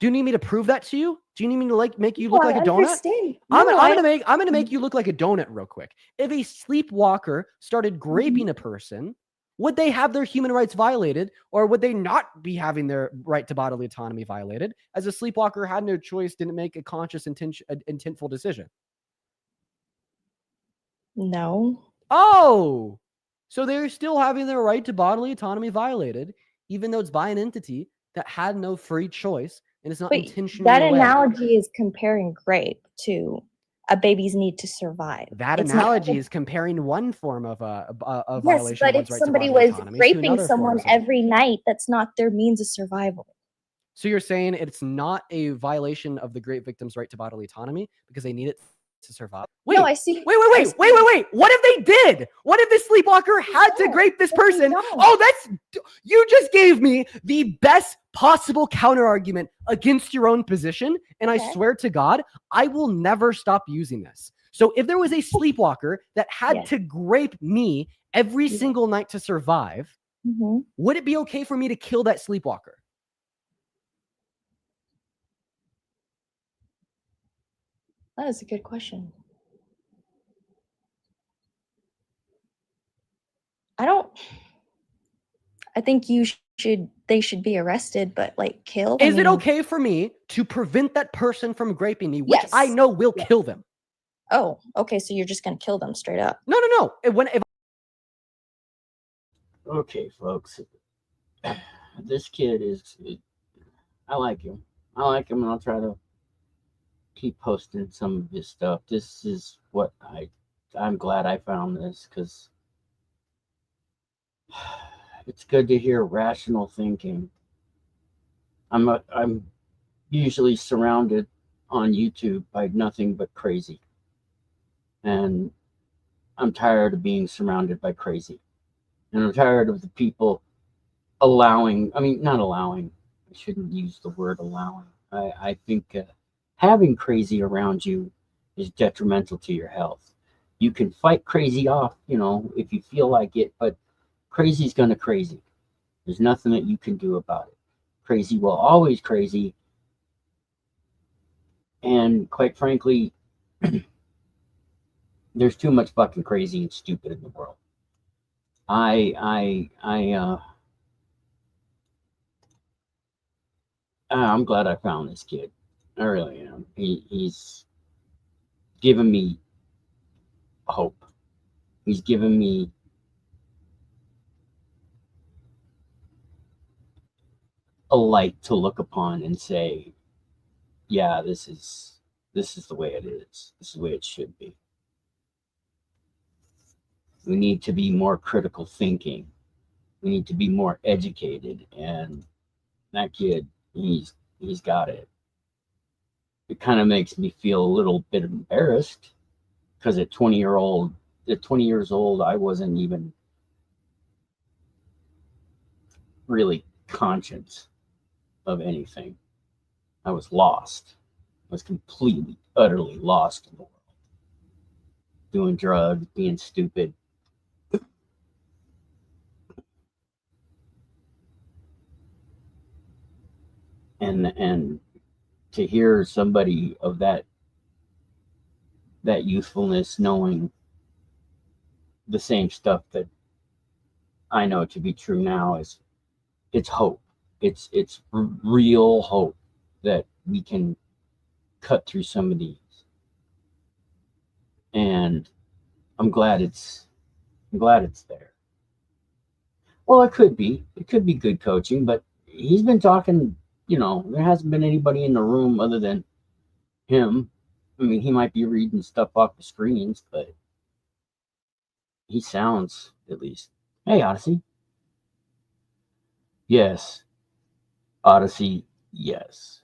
Do you need me to prove that to you? Do you need me to make you look No, like I a donut? understand. I'm No, I- gonna make you look like a donut real quick. If a sleepwalker started raping a person, would they have their human rights violated, or would they not be having their right to bodily autonomy violated, as a sleepwalker had no choice, didn't make a conscious intentful decision? No. Oh, so they're still having their right to bodily autonomy violated, even though it's by an entity that had no free choice and is not Wait, intentionally that aware. analogy is comparing rape to a baby's need to survive. That It's not- analogy is comparing one form of a Yes, violation but of if one's right to somebody bodily was autonomy to raping another someone form of- every night, that's not their means of survival. So you're saying it's not a violation of the great victim's right to bodily autonomy because they need it to survive. Wait, No, I see. wait. What if they did? What if the sleepwalker had to don't. grape this But they person? don't. Oh, you just gave me the best possible counter argument against your own position. And I Okay. swear to God, I will never stop using this. So if there was a sleepwalker that had Yes. to grape me every Yeah. single night to survive, Mhm. would it be okay for me to kill that sleepwalker? That is a good question. I think they should be arrested, but like killed. Is it okay for me to prevent that person from graping me, which I Yes. know will Yes. kill them? Oh, okay. So you're just gonna kill them straight up. No. If Okay, folks. This kid I like him. And I'll try to keep posting some of his stuff. This is what I'm glad I found this, because it's good to hear rational thinking. I'm usually surrounded on YouTube by nothing but crazy, and I'm tired of being surrounded by crazy, and I'm tired of the people not allowing. I shouldn't use the word allowing. I think having crazy around you is detrimental to your health. You can fight crazy off, if you feel like it, but crazy's gonna crazy. There's nothing that you can do about it. Crazy will always crazy. And quite frankly, there's too much fucking crazy and stupid in the world. I'm glad I found this kid. I really am. He's given me hope. He's given me a light to look upon and say, yeah, this is the way it is. This is the way it should be. We need to be more critical thinking. We need to be more educated. And that kid, he's got it. It kind of makes me feel a little bit embarrassed, because at 20 years old, I wasn't even really conscious of anything. I was lost. I was completely, utterly lost in the world. Doing drugs, being stupid. And to hear somebody of that youthfulness knowing the same stuff that I know to be true now, it's hope. It's real hope that we can cut through some of these. And I'm glad it's there. Well, it could be good coaching, but he's been talking, there hasn't been anybody in the room other than him. I mean, he might be reading stuff off the screens, but he sounds, at least. Hey, Odyssey. Yes. Odyssey, yes.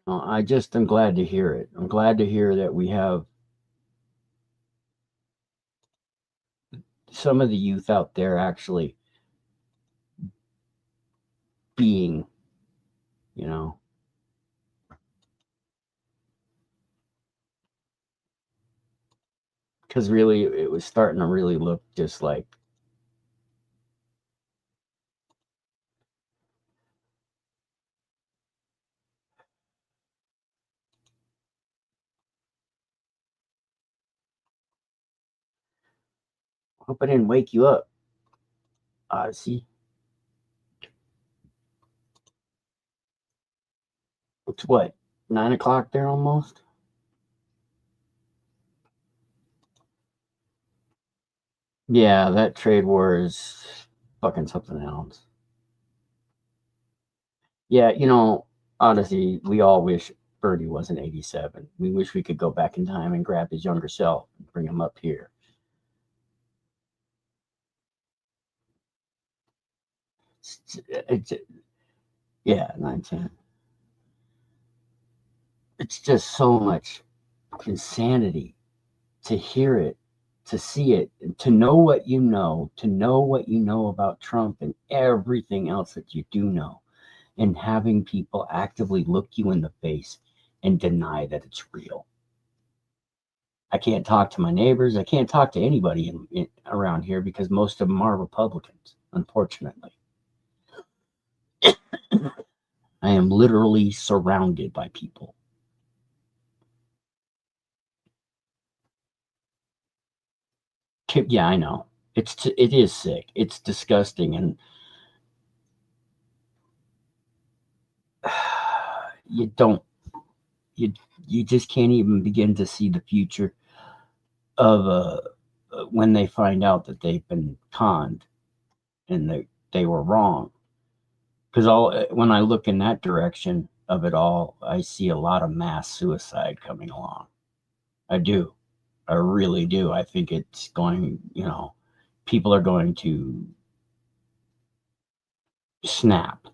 I'm glad to hear it. I'm glad to hear that we have some of the youth out there actually being, because really it was starting to really look just like hope I didn't wake you up, Odyssey. It's what, 9 o'clock there almost? Yeah, that trade war is fucking something else. Yeah, Odyssey, we all wish Birdie wasn't 87. We wish we could go back in time and grab his younger self and bring him up here. It's yeah, 910. It's just so much insanity to hear it, to see it, to know what you know, about Trump and everything else that you do know, and having people actively look you in the face and deny that it's real. I can't talk to my neighbors. I can't talk to anybody around here because most of them are Republicans, unfortunately. I am literally surrounded by people. Yeah, I know. It is sick. It's disgusting, and you just can't even begin to see the future of when they find out that they've been conned and they were wrong. Because when I look in that direction of it all, I see a lot of mass suicide coming along. I do. I really do. I think it's going, people are going to snap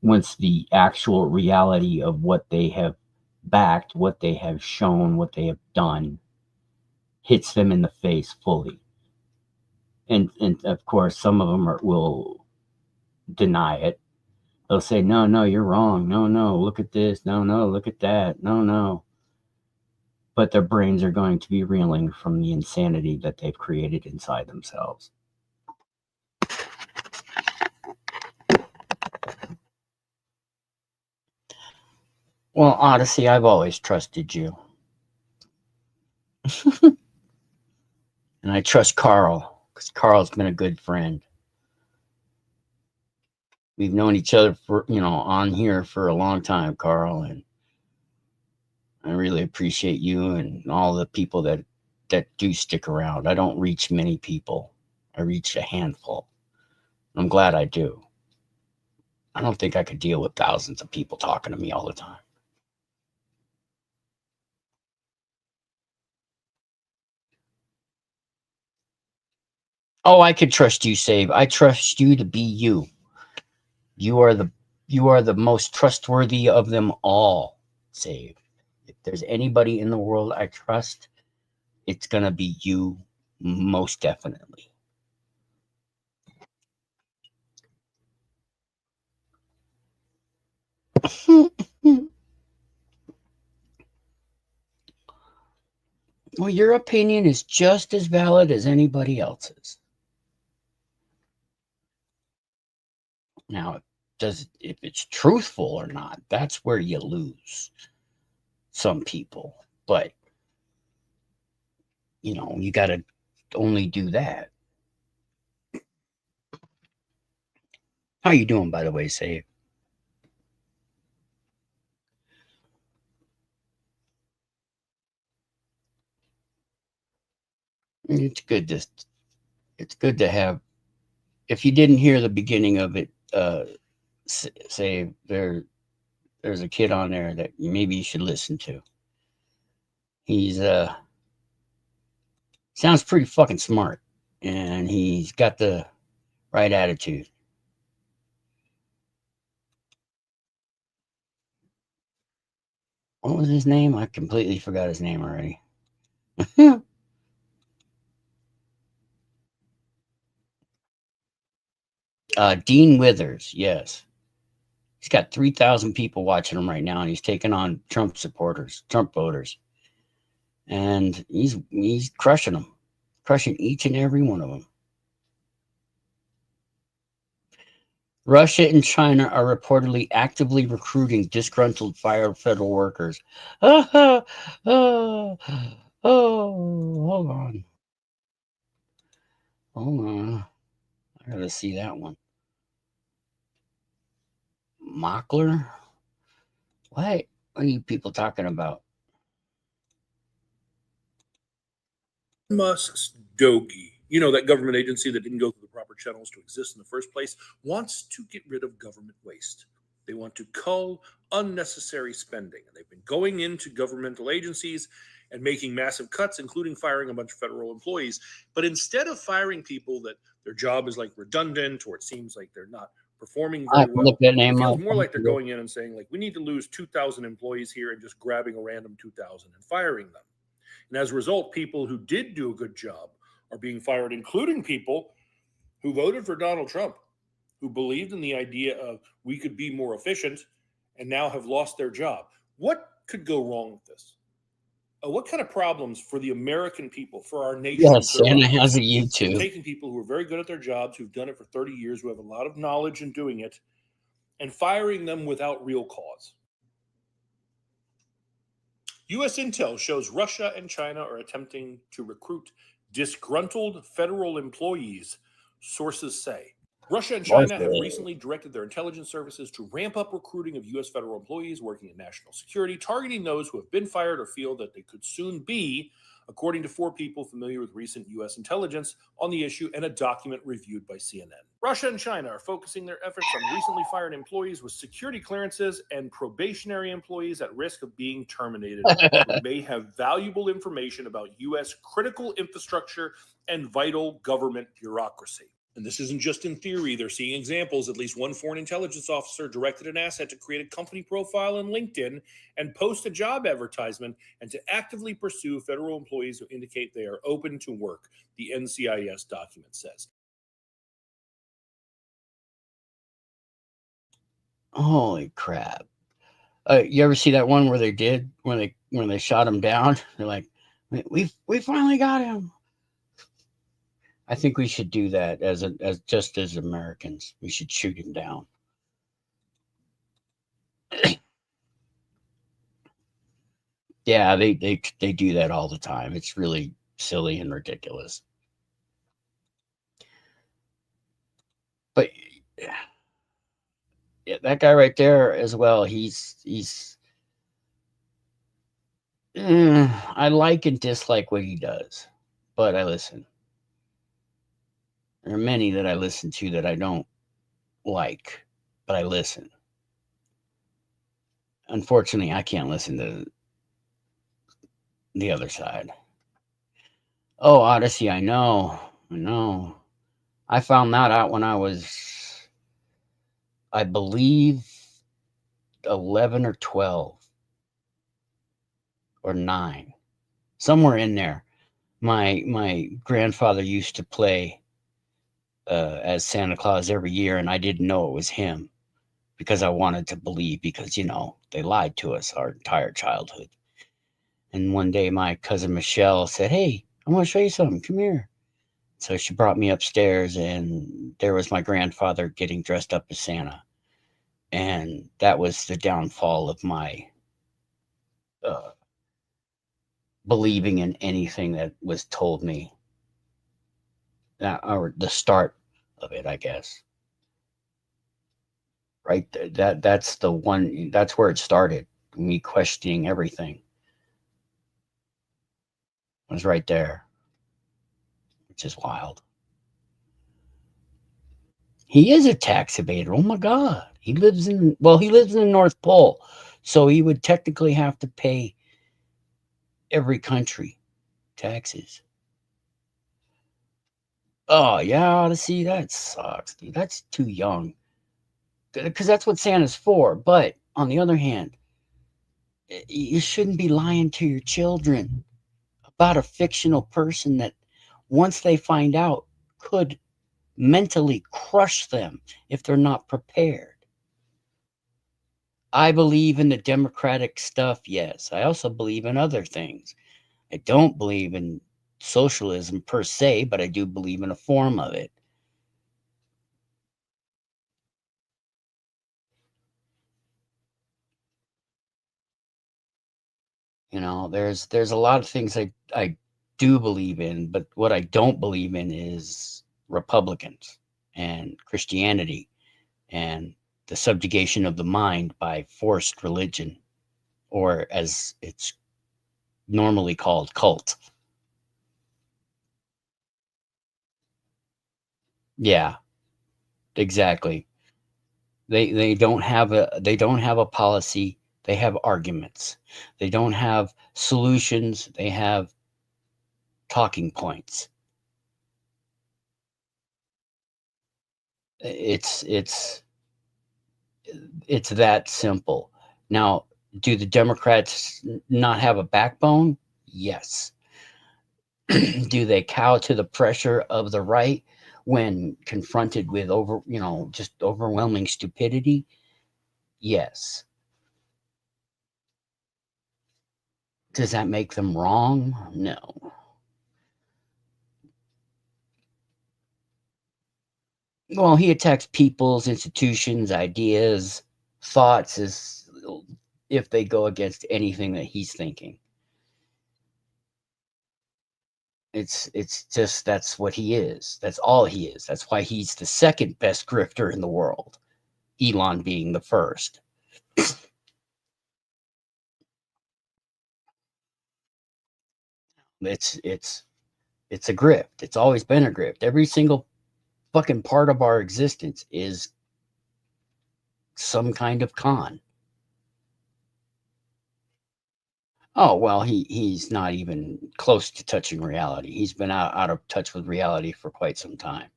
once the actual reality of what they have backed, what they have shown, what they have done hits them in the face fully. And of course, some of them will deny it. They'll say, no, you're wrong. No, look at this. No, look at that. No. But their brains are going to be reeling from the insanity that they've created inside themselves. Well, Odyssey, I've always trusted you. And I trust Carl, because Carl's been a good friend. We've known each other for, on here for a long time, Carl, and I really appreciate you and all the people that do stick around. I don't reach many people. I reach a handful. I'm glad I do. I don't think I could deal with thousands of people talking to me all the time. Oh, I could trust you, Save. I trust you to be you. You are the most trustworthy of them all, Save. If there's anybody in the world I trust, it's gonna be you, most definitely. Well, your opinion is just as valid as anybody else's. Now, if it's truthful or not, that's where you lose some people. But you got to only do that. How you doing, by the way, Save? It's good to have. If you didn't hear the beginning of it, Save, there's a kid on there that maybe you should listen to. He's sounds pretty fucking smart, and he's got the right attitude. What was his name? I completely forgot his name already. Dean Withers, yes. He's got 3,000 people watching him right now, and he's taking on Trump supporters, Trump voters. And he's crushing them, crushing each and every one of them. Russia and China are reportedly actively recruiting disgruntled federal workers. Oh, hold on. I gotta see that one. Mockler? What are you people talking about? Musk's DOGE, that government agency that didn't go through the proper channels to exist in the first place, wants to get rid of government waste. They want to cull unnecessary spending. And they've been going into governmental agencies and making massive cuts, including firing a bunch of federal employees. But instead of firing people that their job is like redundant or it seems like they're not performing I very have to well, look that it name feels up. more like they're going in and saying, like, we need to lose 2,000 employees here and just grabbing a random 2,000 and firing them. And as a result, people who did do a good job are being fired, including people who voted for Donald Trump, who believed in the idea of we could be more efficient and now have lost their job. What could go wrong with this? What kind of problems for the American people, for our nation? Yes, Santa has a YouTube. Taking people who are very good at their jobs, who've done it for 30 years, who have a lot of knowledge in doing it, and firing them without real cause. U.S. intel shows Russia and China are attempting to recruit disgruntled federal employees, sources say. Russia and China have recently directed their intelligence services to ramp up recruiting of U.S. federal employees working in national security, targeting those who have been fired or feel that they could soon be, according to 4 people familiar with recent U.S. intelligence on the issue and a document reviewed by CNN. Russia and China are focusing their efforts on recently fired employees with security clearances and probationary employees at risk of being terminated who may have valuable information about U.S. critical infrastructure and vital government bureaucracy. And this isn't just in theory. They're seeing examples. At least one foreign intelligence officer directed an asset to create a company profile in LinkedIn and post a job advertisement and to actively pursue federal employees who indicate they are open to work, the NCIS document says. Holy crap. You ever see that one where they did, when they shot him down? They're like, we finally got him. I think we should do that as just as Americans. We should shoot him down. Yeah, they do that all the time. It's really silly and ridiculous. But yeah, that guy right there as well. He's I like and dislike what he does, but I listen. There are many that I listen to that I don't like, but I listen. Unfortunately, I can't listen to the other side. Oh, Odyssey, I know. I found that out when I was, I believe, 11 or 12 or 9, somewhere in there. My grandfather used to play as Santa Claus every year, and I didn't know it was him because I wanted to believe, because they lied to us our entire childhood. And one day my cousin Michelle said, "Hey, I want to show you something. Come here." So she brought me upstairs, and there was my grandfather getting dressed up as Santa. And that was the downfall of my believing in anything that was told me. Or the start of it, I guess. Right? That's the one. That's where it started. Me questioning everything. It was right there, which is wild. He is a tax evader. Oh my God. He lives in the North Pole. So he would technically have to pay every country taxes. Oh, yeah, Odyssey, that sucks, dude. That's too young. Because that's what Santa's for. But on the other hand, you shouldn't be lying to your children about a fictional person that once they find out could mentally crush them if they're not prepared. I believe in the democratic stuff, yes. I also believe in other things. I don't believe in socialism per se, but I do believe in a form of it. There's a lot of things I do believe in, but what I don't believe in is Republicans and Christianity and the subjugation of the mind by forced religion, or as it's normally called, cult. Yeah, exactly. They don't have a policy They have arguments. They don't have solutions. They have talking points. It's that simple. Now, do the Democrats not have a backbone? Yes. Do they cow to the pressure of the right when confronted with just overwhelming stupidity? Yes. Does that make them wrong? No. Well, he attacks people's institutions, ideas, thoughts as if they go against anything that he's thinking. It's just that's what he is. That's all he is. That's why he's the second best grifter in the world. Elon being the first. It's a grift. It's always been a grift. Every single fucking part of our existence is some kind of con. Oh, well, he's not even close to touching reality. He's been out of touch with reality for quite some time.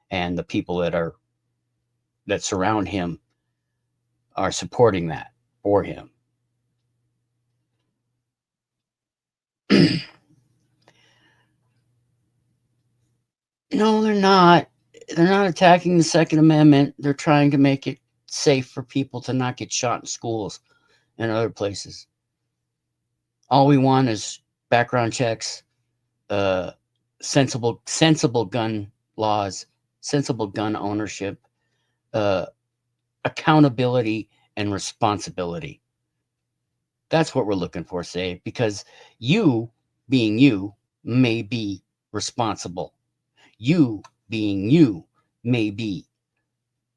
And the people that surround him are supporting that for him. No, they're not. They're not attacking the Second Amendment. They're trying to make it safe for people to not get shot in schools and other places. All we want is background checks, sensible gun laws, sensible gun ownership, accountability, and responsibility. That's what we're looking for, say, because you, being you, may be responsible. You, being you, may be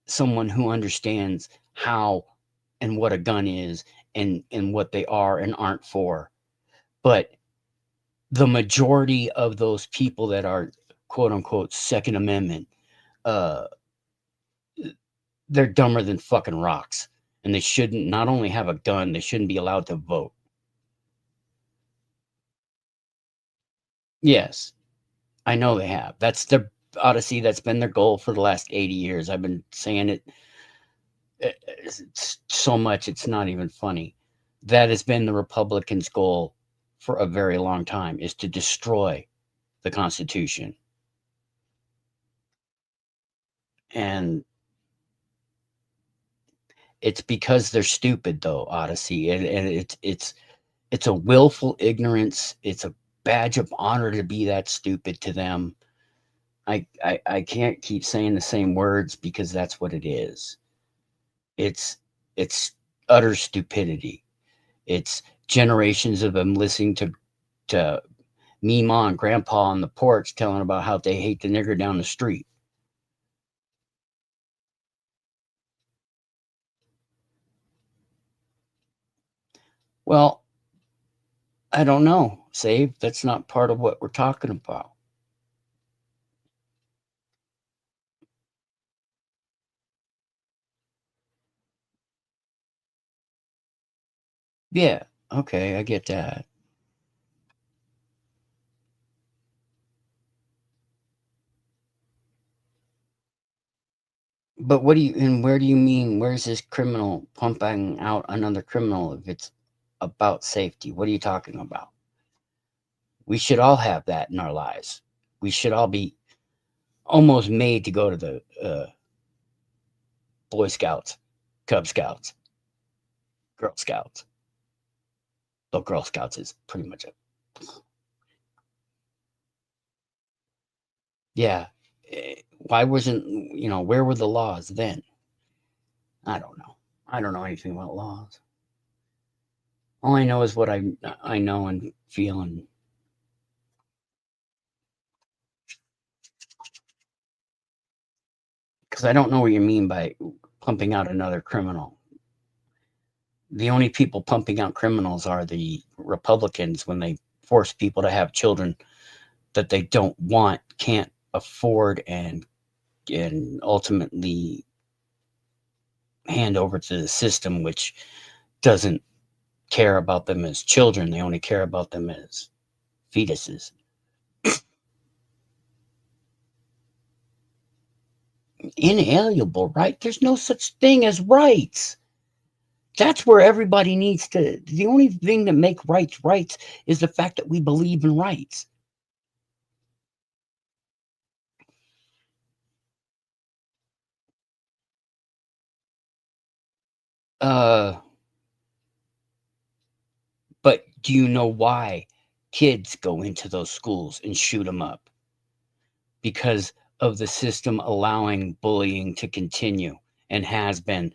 someone who understands how and what a gun is and what they are and aren't for. But the majority of those people that are quote unquote Second Amendment, they're dumber than fucking rocks. And they shouldn't not only have a gun, they shouldn't be allowed to vote. Yes, I know they have. That's their Odyssey. That's been their goal for the last 80 years. I've been saying it so much, it's not even funny. That has been the Republicans' goal for a very long time, is to destroy the Constitution. And it's because they're stupid, though, Odyssey. And it's a willful ignorance. It's a badge of honor to be that stupid to them. I can't keep saying the same words because that's what it is. It's utter stupidity. It's generations of them listening to Meemaw and Grandpa on the porch telling about how they hate the nigger down the street. Well, I don't know, Save. That's not part of what we're talking about. Yeah, okay, I get that. But what do you, and where do you mean, where's this criminal pumping out another criminal if it's about safety? What are you talking about? We should all have that in our lives. We should all be almost made to go to the Boy Scouts, Cub Scouts, Girl Scouts. Though Girl Scouts is pretty much it. Yeah. Why wasn't, where were the laws then? I don't know. I don't know anything about laws. All I know is what I know and feel. And because I don't know what you mean by pumping out another criminal. The only people pumping out criminals are the Republicans when they force people to have children that they don't want, can't afford, and ultimately hand over to the system, which doesn't care about them as children. They only care about them as fetuses. Inalienable right? There's no such thing as rights. That's where everybody needs to. The only thing that make rights is the fact that we believe in rights. But do you know why kids go into those schools and shoot them up? Because of the system allowing bullying to continue, and has been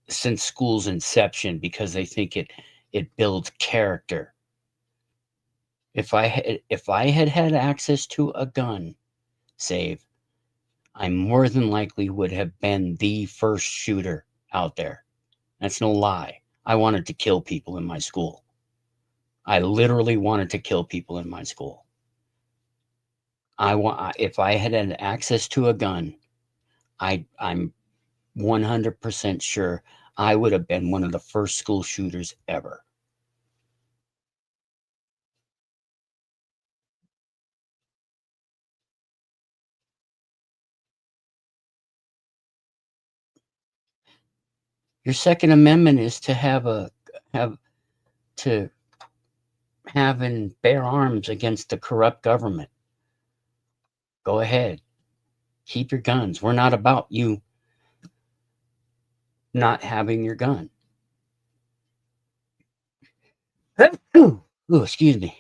since school's inception, because they think it builds character. If I had had access to a gun, Save, I more than likely would have been the first shooter out there. That's no lie. I wanted to kill people in my school. I literally wanted to kill people in my school. If I had had access to a gun, I'm 100% sure I would have been one of the first school shooters ever. Your Second Amendment is to have and bear arms against the corrupt government. Go ahead. Keep your guns. We're not about you not having your gun. Ooh, excuse me.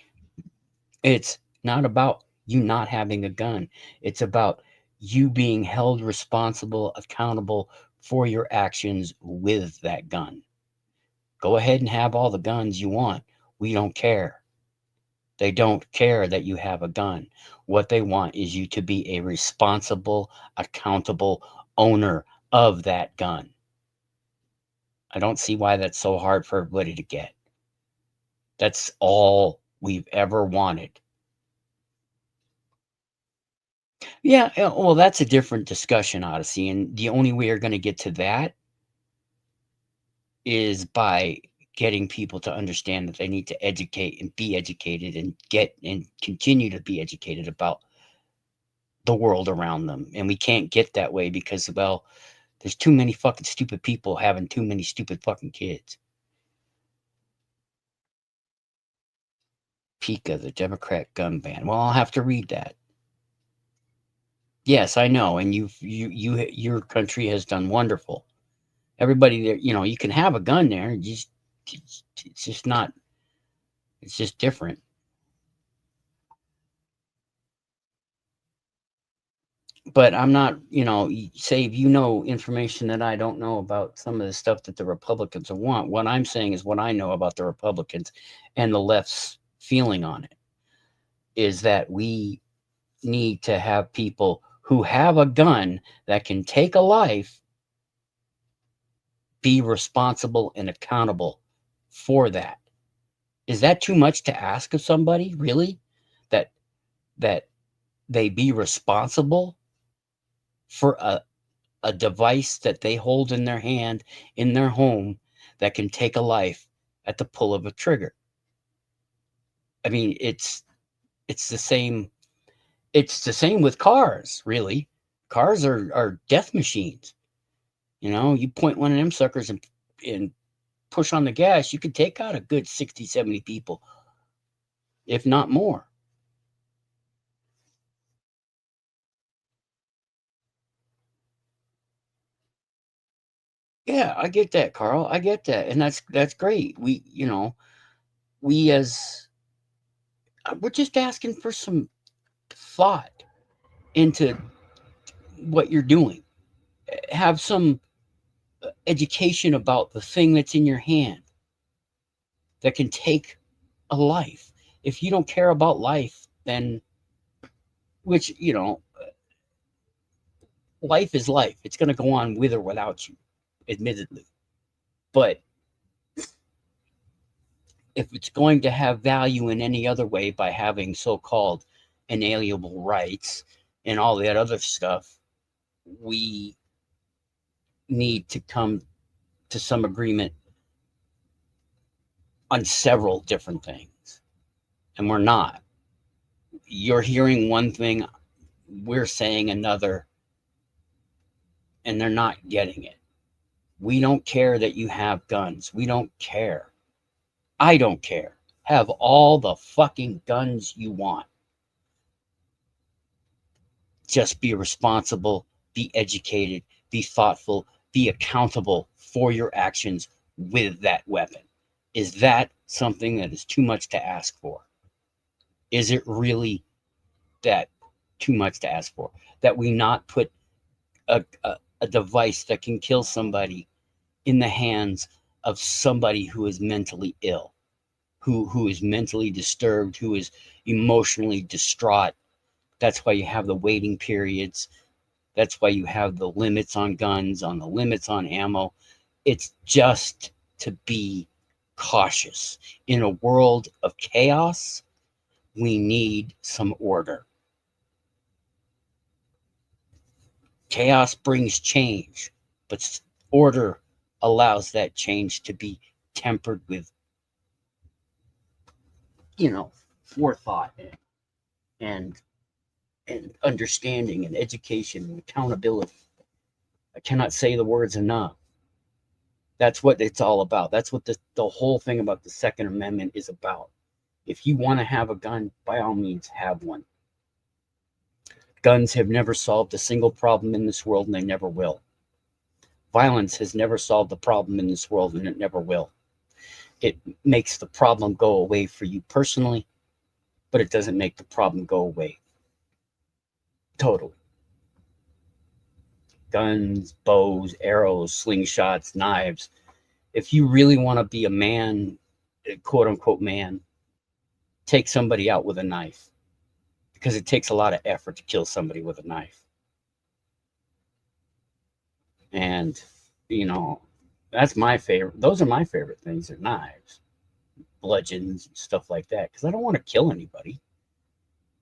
It's not about you not having a gun. It's about you being held responsible, accountable for your actions with that gun. Go ahead and have all the guns you want. We don't care. They don't care that you have a gun. What they want is you to be a responsible, accountable owner of that gun. I don't see why that's so hard for everybody to get. That's all we've ever wanted. Yeah, well, that's a different discussion, Odyssey. And the only way you're going to get to that is by getting people to understand that they need to educate and be educated and continue to be educated about the world around them. And we can't get that way because, well, there's too many fucking stupid people having too many stupid fucking kids. PICA, the Democrat gun ban. Well, I'll have to read that. Yes, I know. And your country has done wonderful. Everybody there, you can have a gun there. It's just not, it's just different. But I'm not, Save, information that I don't know about some of the stuff that the Republicans want. What I'm saying is what I know about the Republicans and the left's feeling on it is that we need to have people who have a gun that can take a life be responsible and accountable for that. Is that too much to ask of somebody, really? That they be responsible for a device that they hold in their hand in their home that can take a life at the pull of a trigger? I mean, it's the same. It's the same with cars, really. Cars are death machines. You point one of them suckers and push on the gas, you could take out a good 60, 70 people, if not more. Yeah, I get that, Carl. I get that. And that's great. We're just asking for some thought into what you're doing. Have some education about the thing that's in your hand that can take a life. If you don't care about life, then, which, life is life. It's going to go on with or without you, admittedly. But if it's going to have value in any other way by having so-called inalienable rights and all that other stuff, we need to come to some agreement on several different things, and we're not. You're hearing one thing, we're saying another, and they're not getting it. We don't care that you have guns. We don't care. I don't care. Have all the fucking guns you want. Just be responsible, be educated, be thoughtful, be accountable for your actions with that weapon. Is that something that is too much to ask for? Is it really that too much to ask for? That we not put a device that can kill somebody in the hands of somebody who is mentally ill, who is mentally disturbed, who is emotionally distraught. That's why you have the waiting periods. That's why you have the limits on guns, on the limits on ammo. It's just to be cautious. In a world of chaos, we need some order. Chaos brings change, but order allows that change to be tempered with, forethought and understanding and education and accountability. I cannot say the words enough. That's what it's all about. That's what the whole thing about the Second Amendment is about. If you want to have a gun, by all means, have one. Guns have never solved a single problem in this world, and they never will. Violence has never solved the problem in this world, and it never will. It makes the problem go away for you personally, but it doesn't make the problem go away totally. Guns, bows, arrows, slingshots, knives. If you really want to be a man, quote unquote man, take somebody out with a knife, because it takes a lot of effort to kill somebody with a knife. And, that's my favorite. Those are my favorite things, are knives, bludgeons, stuff like that, because I don't want to kill anybody.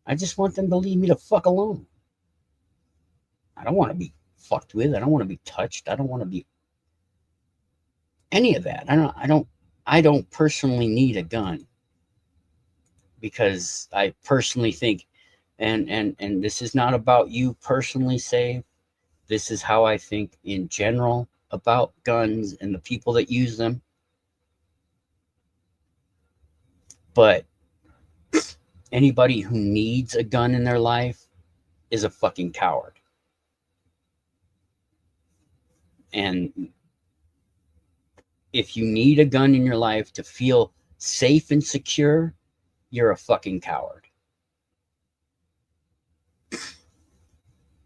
I just want them to leave me the fuck alone. I don't want to be fucked with. I don't want to be touched. I don't want to be any of that. I don't personally need a gun, because I personally think, and this is not about you personally, Save. This is how I think in general about guns and the people that use them. But anybody who needs a gun in their life is a fucking coward. And if you need a gun in your life to feel safe and secure, you're a fucking coward.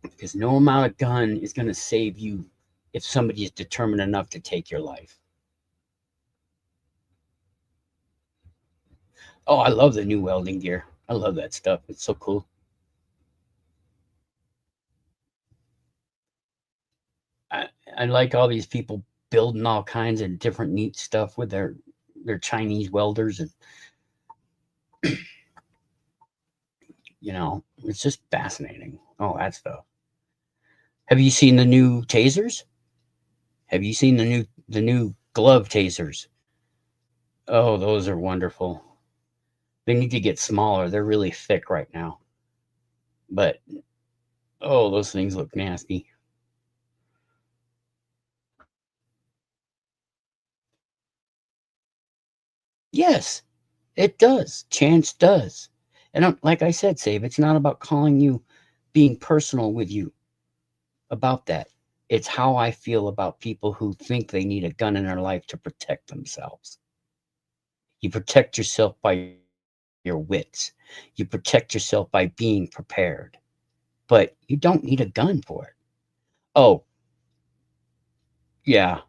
Because no amount of gun is going to save you if somebody is determined enough to take your life. Oh, I love the new welding gear. I love that stuff. It's so cool. I like all these people building all kinds of different neat stuff with their Chinese welders, and it's just fascinating. Oh, that stuff. Have you seen the new tasers? Have you seen the new glove tasers? Oh, those are wonderful. They need to get smaller. They're really thick right now. But oh, those things look nasty. Yes, it does. Chance does. And like I said, Save, it's not about calling you, being personal with you about that. It's how I feel about people who think they need a gun in their life to protect themselves. You protect yourself by your wits. You protect yourself by being prepared. But you don't need a gun for it. Oh, yeah.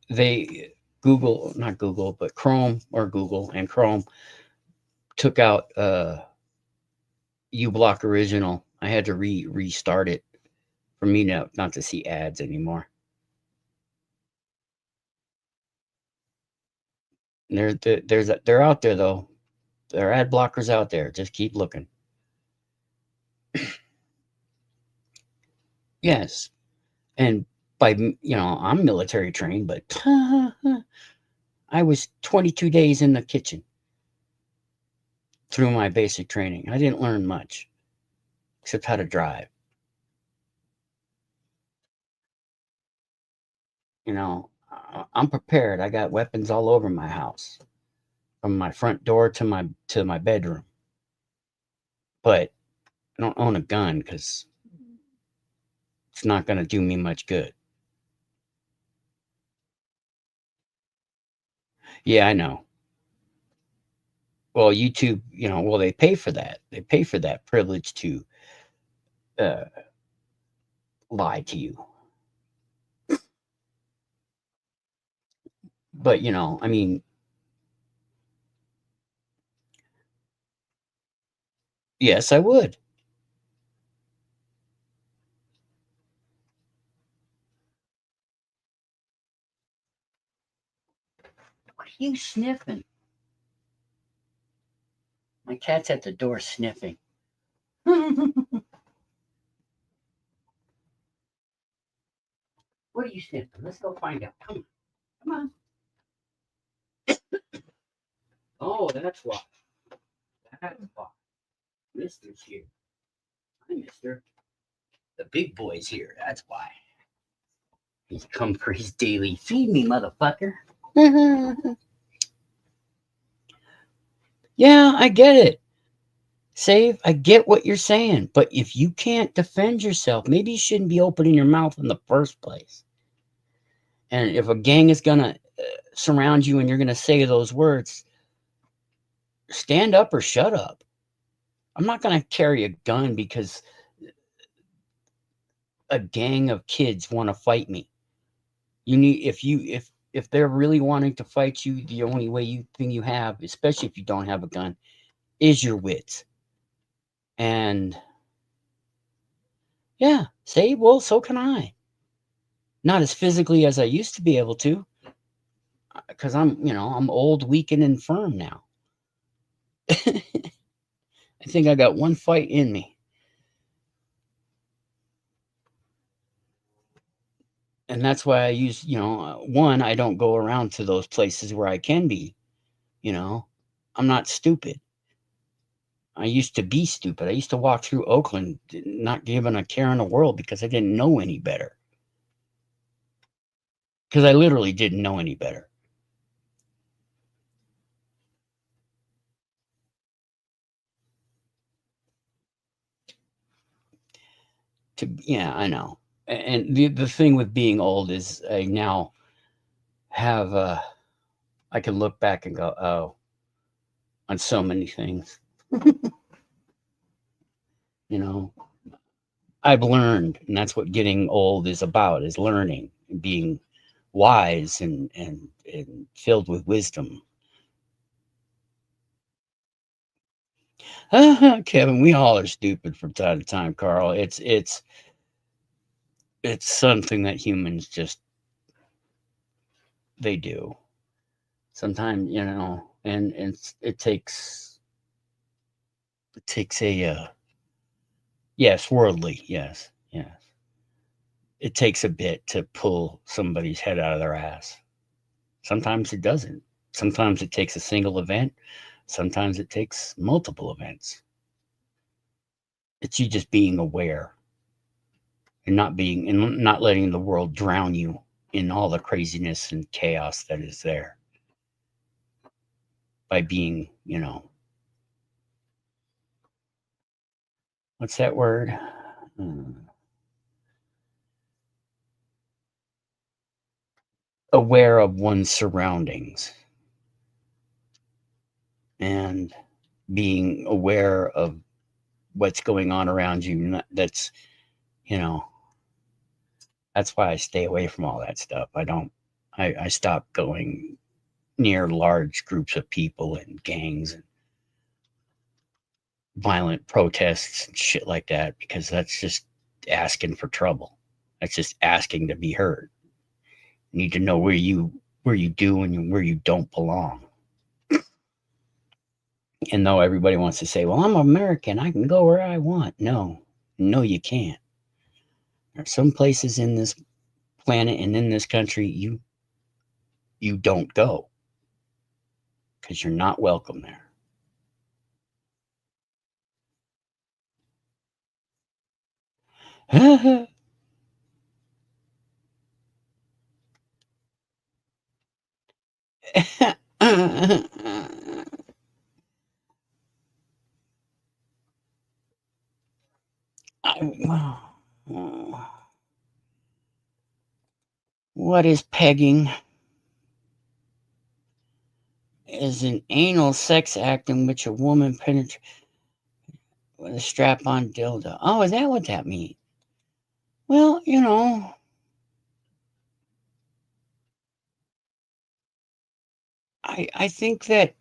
Not Google, but Chrome, or Google and Chrome took out uBlock Original. I had to restart it for me not to see ads anymore. They're out there though. There are ad blockers out there. Just keep looking. Yes, and by I'm military trained, but I was 22 days in the kitchen through my basic training. I didn't learn much except how to drive. You know, I'm prepared. I got weapons all over my house, from my front door to my bedroom. But I don't own a gun because it's not going to do me much good. Yeah, I know. Well, YouTube, well, they pay for that. They pay for that privilege to lie to you. But, I mean, yes, I would. What are you sniffing? My cat's at the door sniffing. What are you sniffing? Let's go find out. Come on. Oh, that's why. That's why. Mister's here. Hi, mister. The big boy's here. That's why. He's come for his daily feed me, motherfucker. Yeah, I get it. Save, I get what you're saying. But if you can't defend yourself, maybe you shouldn't be opening your mouth in the first place. And if a gang is going to surround you and you're going to say those words, stand up or shut up. I'm not going to carry a gun because a gang of kids want to fight me. You need, if they're really wanting to fight you, the only thing you have, especially if you don't have a gun, is your wits. And yeah, say, well, so can I. Not as physically as I used to be able to, because I'm old, weak, and infirm now. I think I got one fight in me. And that's why I use, one, I don't go around to those places where I can be, I'm not stupid. I used to be stupid. I used to walk through Oakland not giving a care in the world because I didn't know any better. Because I literally didn't know any better. Yeah, I know. And the thing with being old is I now have, I can look back and go, oh, on so many things. I've learned, and that's what getting old is about, is learning and being wise and filled with wisdom. Kevin, we all are stupid from time to time, Carl. It's something that humans just, they do. Sometimes, and it takes a, yes, worldly, yes. It takes a bit to pull somebody's head out of their ass. Sometimes it doesn't. Sometimes it takes a single event. Sometimes it takes multiple events. It's you just being aware and not letting the world drown you in all the craziness and chaos that is there. By being, what's that word? Aware of one's surroundings and being aware of what's going on around you. That's why I stay away from all that stuff. I stopped going near large groups of people and gangs and violent protests and shit like that, because that's just asking for trouble. That's just asking to be heard. You need to know where you do and where you don't belong. And though everybody wants to say, well, I'm American, I can go where I want. No, you can't. There are some places in this planet and in this country you don't go. because you're not welcome there. What is pegging? Is an anal sex act in which a woman penetrates with a strap-on dildo. Oh, is that what that means? Well, you know, I think that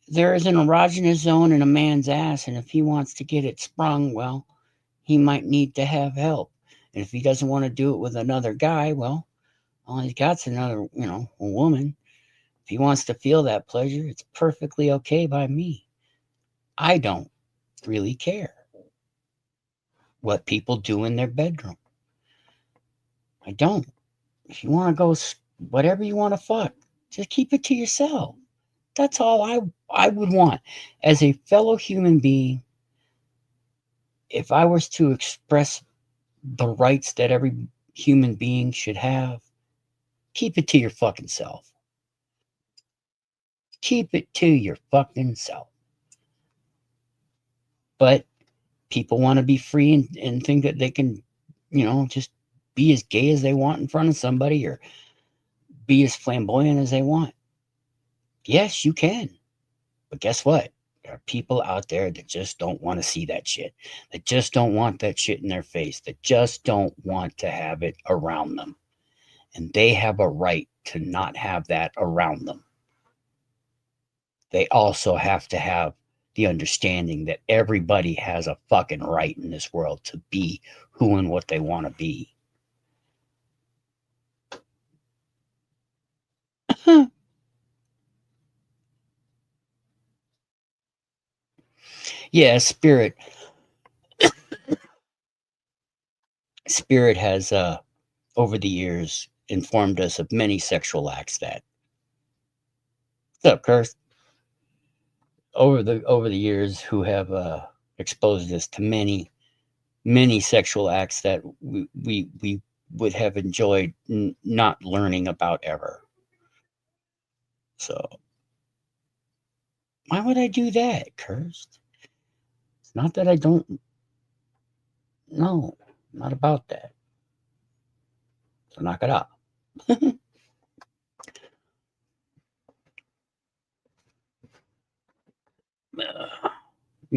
there is an erogenous zone in a man's ass, and if he wants to get it sprung, well, he might need to have help. And if he doesn't want to do it with another guy, well, all he's got's another, a woman. If he wants to feel that pleasure, it's perfectly okay by me. I don't really care what people do in their bedroom. I don't. If you want to go, whatever you want to fuck, just keep it to yourself. That's all I would want. As a fellow human being, if I was to express the rights that every human being should have, keep it to your fucking self. Keep it to your fucking self. But people want to be free and think that they can, just be as gay as they want in front of somebody or be as flamboyant as they want. Yes, you can. But guess what? There are people out there that just don't want to see that shit. That just don't want that shit in their face. That just don't want to have it around them. And they have a right to not have that around them. They also have to have the understanding that everybody has a fucking right in this world to be who and what they want to be. Yeah, Spirit has over the years informed us of many sexual acts that. What's up, Kurt? Over the years, who have exposed us to many sexual acts that we would have enjoyed not learning about ever. So why would I do that, Kirst? It's not that I don't. No, not about that. So knock it out.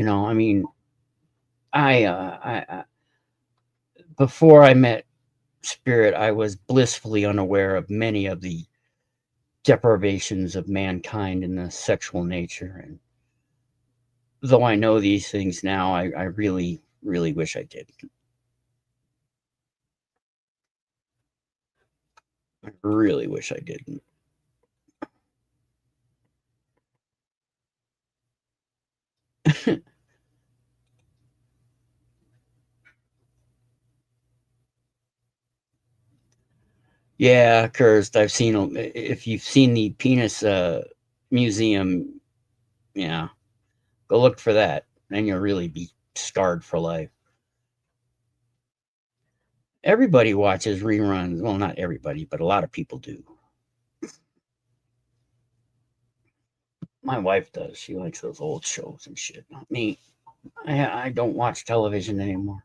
I mean, I before I met Spirit, I was blissfully unaware of many of the deprivations of mankind in the sexual nature. And though I know these things now, I really, really wish I did. I really wish I didn't. Yeah, Kirst, I've seen, if you've seen the penis museum, yeah, go look for that. Then you'll really be scarred for life. Everybody watches reruns. Well, not everybody, but a lot of people do. My wife does. She likes those old shows and shit. Not me. I don't watch television anymore.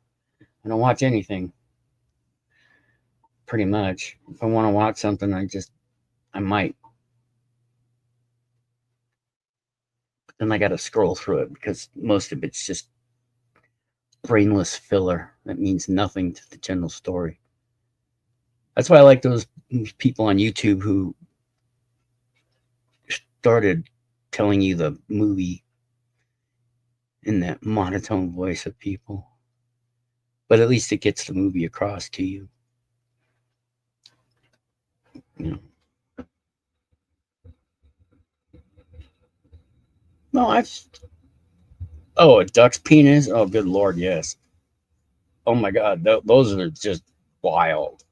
I don't watch anything. Pretty much. If I want to watch something, I might. But then I got to scroll through it because most of it's just brainless filler that means nothing to the general story. That's why I like those people on YouTube who started telling you the movie in that monotone voice of people. But at least it gets the movie across to you. No, a duck's penis? Oh, good Lord, yes. Oh my God, those are just wild.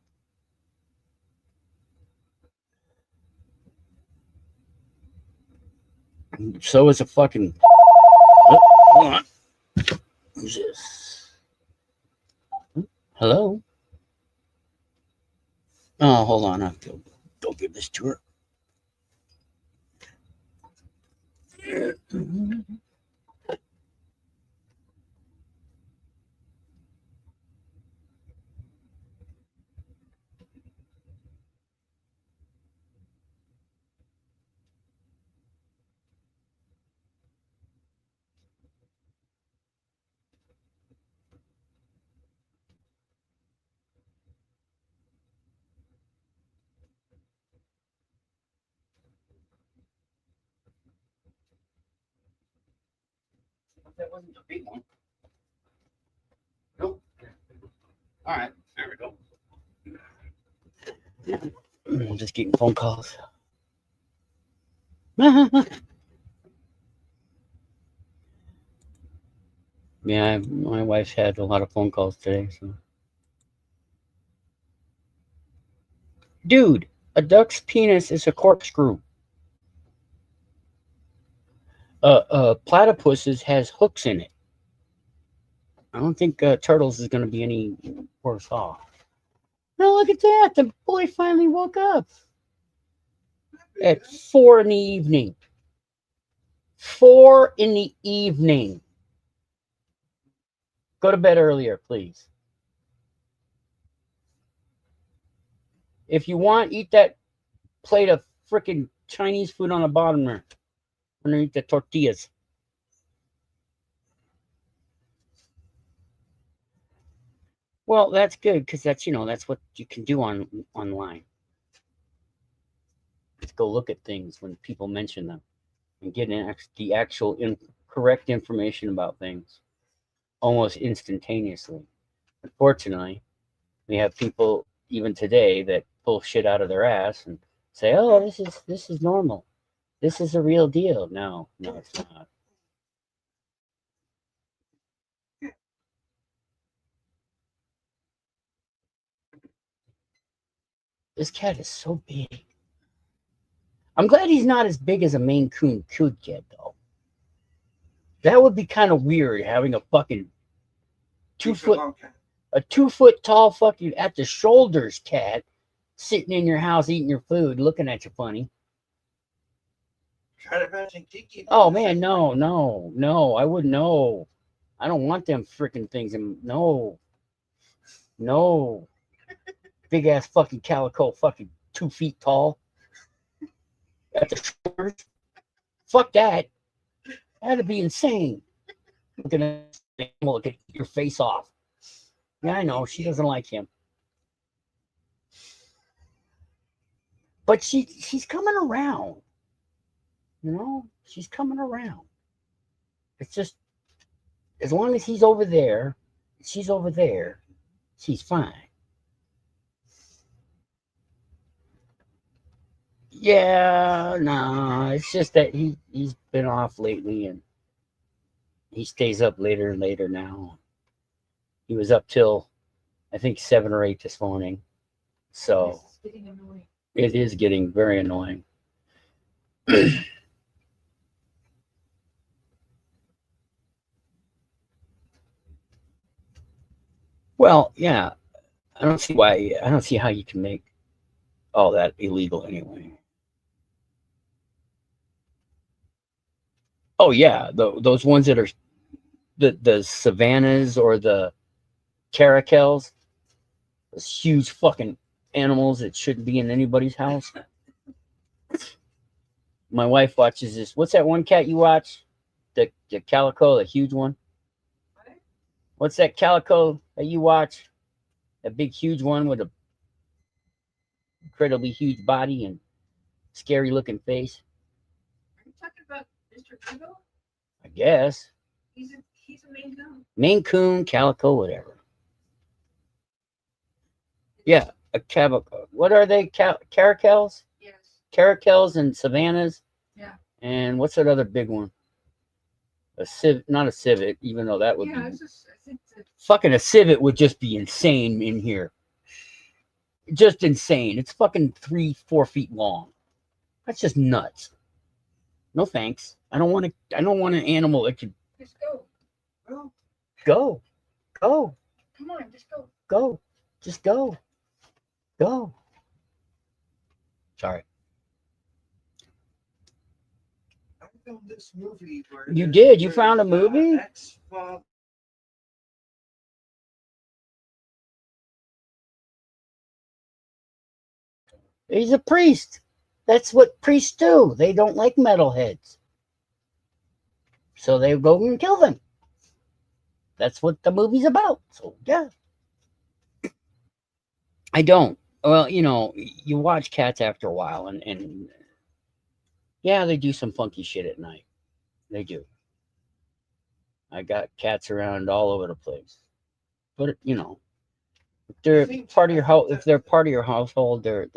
So is a fucking. Oh, hold on. Who's this? Hello? Oh, hold on. I have to go give this to her. That wasn't a big one. Nope. All right, there we go. I'm just getting phone calls. Yeah, my wife's had a lot of phone calls today. So, dude, a duck's penis is a corkscrew. Platypuses has hooks in it. I don't think turtles is going to be any worse off. Now look at that. The boy finally woke up at 4 in the evening. 4 in the evening. Go to bed earlier, please. If you want, eat that plate of freaking Chinese food on the bottom there, underneath the tortillas. Well, that's good because that's that's what you can do online. Just go look at things when people mention them and get the actual correct information about things almost instantaneously. Unfortunately, we have people even today that pull shit out of their ass and say, "Oh, this is normal. This is a real deal." No, it's not. This cat is so big. I'm glad he's not as big as a Maine Coon could get, though. That would be kind of weird having a fucking 2 foot tall fucking at the shoulders cat sitting in your house eating your food, looking at you funny. Try to imagine Kiki. Oh man, no, I wouldn't know. I don't want them freaking things. No. Big ass fucking calico, fucking 2 feet tall. At the shoulders. Fuck that. That'd be insane. Looking at look at your face off. Yeah, I know she doesn't like him, but she's coming around. She's coming around. It's just as long as he's over there, she's over there, she's fine. Yeah, no, it's just that he's been off lately and he stays up later and later now. He was up till I think 7 or 8 this morning. So it is getting very annoying. Well, yeah. I don't see how you can make all that illegal anyway. Oh yeah, those ones that are the savannas or the caracals, those huge fucking animals that shouldn't be in anybody's house. My wife watches this. What's that one cat you watch? The calico, the huge one. What's that calico that you watch? That big huge one with a incredibly huge body and scary looking face. Are you talking about Mr. Google? I guess. He's a Maine Coon. Maine Coon, calico, whatever. Yeah, a calico. What are they? Caracals? Yes. Caracals and savannas. Yeah. And what's that other big one? Not a civet, even though that would be. I think fucking a civet would just be insane in here. Just insane. It's fucking 3-4 feet long. That's just nuts. No thanks. I don't want an animal that could Just go. Go. go. Go. Come on, just go. Go. Just go. Go. Sorry. I filmed this movie where You there's- did? You found a there's, movie? ex-father- He's a priest. That's what priests do. They don't like metalheads. So they go and kill them. That's what the movie's about. So, yeah. I don't. Well, you know, you watch cats after a while, and yeah, they do some funky shit at night. They do. I got cats around all over the place. But, you know, if they're part of your house, if they're part of your household, they're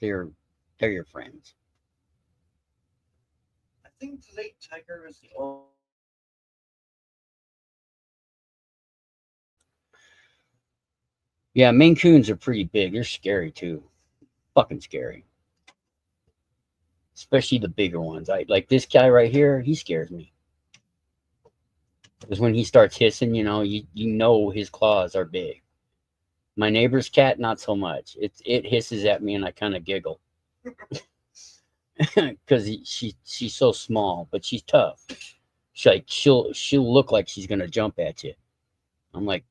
your friends. I think the late Tiger is the only. Yeah, Maine Coons are pretty big. They're scary too. Fucking scary. Especially the bigger ones. I like this guy right here, he scares me. Because when he starts hissing, you know his claws are big. My neighbor's cat, not so much. It hisses at me and I kind of giggle. Because she's so small, but she's tough. She'll look like she's gonna jump at you. I'm like,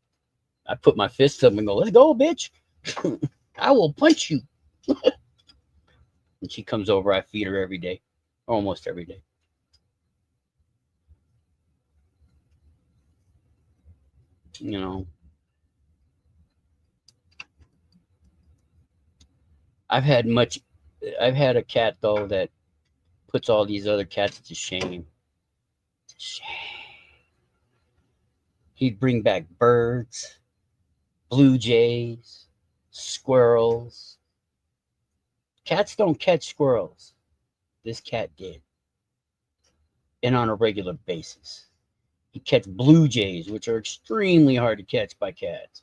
I put my fists up and go, let's go, bitch. I will punch you. And she comes over, I feed her every day. Almost every day. You know. I've had a cat though that puts all these other cats to shame. He'd bring back birds, blue jays, squirrels. Cats don't catch squirrels. This cat did. And on a regular basis. He catch blue jays, which are extremely hard to catch by cats.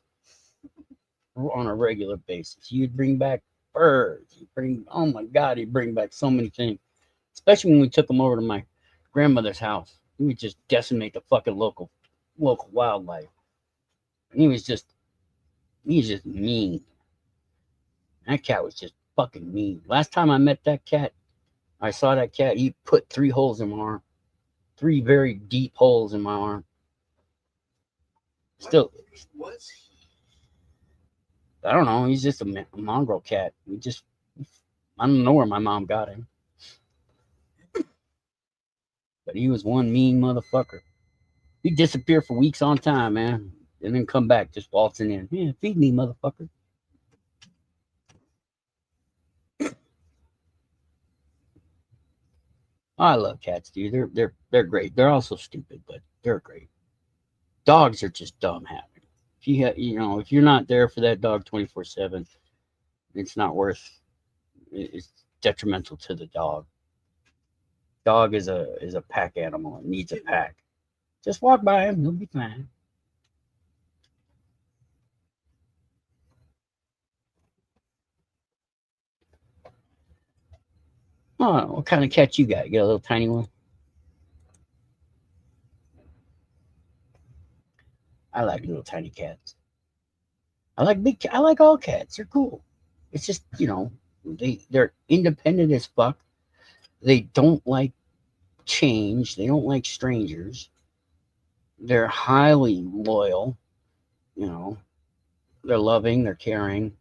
On a regular basis. He'd bring back birds. Oh my God, he'd bring back so many things. Especially when we took him over to my grandmother's house. He would just decimate the fucking local wildlife. And he was just mean. That cat was just fucking mean. Last time I met that cat, I saw that cat, he put 3 holes in my arm. 3 very deep holes in my arm. Still, Was he? I don't know. He's just a mongrel cat. I don't know where my mom got him. But he was one mean motherfucker. He'd disappear for weeks on time, man. And then come back just waltzing in. Yeah, feed me, motherfucker. I love cats, dude. They're great. They're also stupid, but they're great. Dogs are just dumb having. If you're not there for that dog 24/7, it's not worth. It's detrimental to the dog. Dog is a pack animal. It needs a pack. Just walk by him, he'll be fine. Oh, what kind of cat you got? You got a little tiny one? I like little tiny cats. I like all cats. They're cool. It's just, they're independent as fuck. They don't like change. They don't like strangers. They're highly loyal. They're loving. They're caring.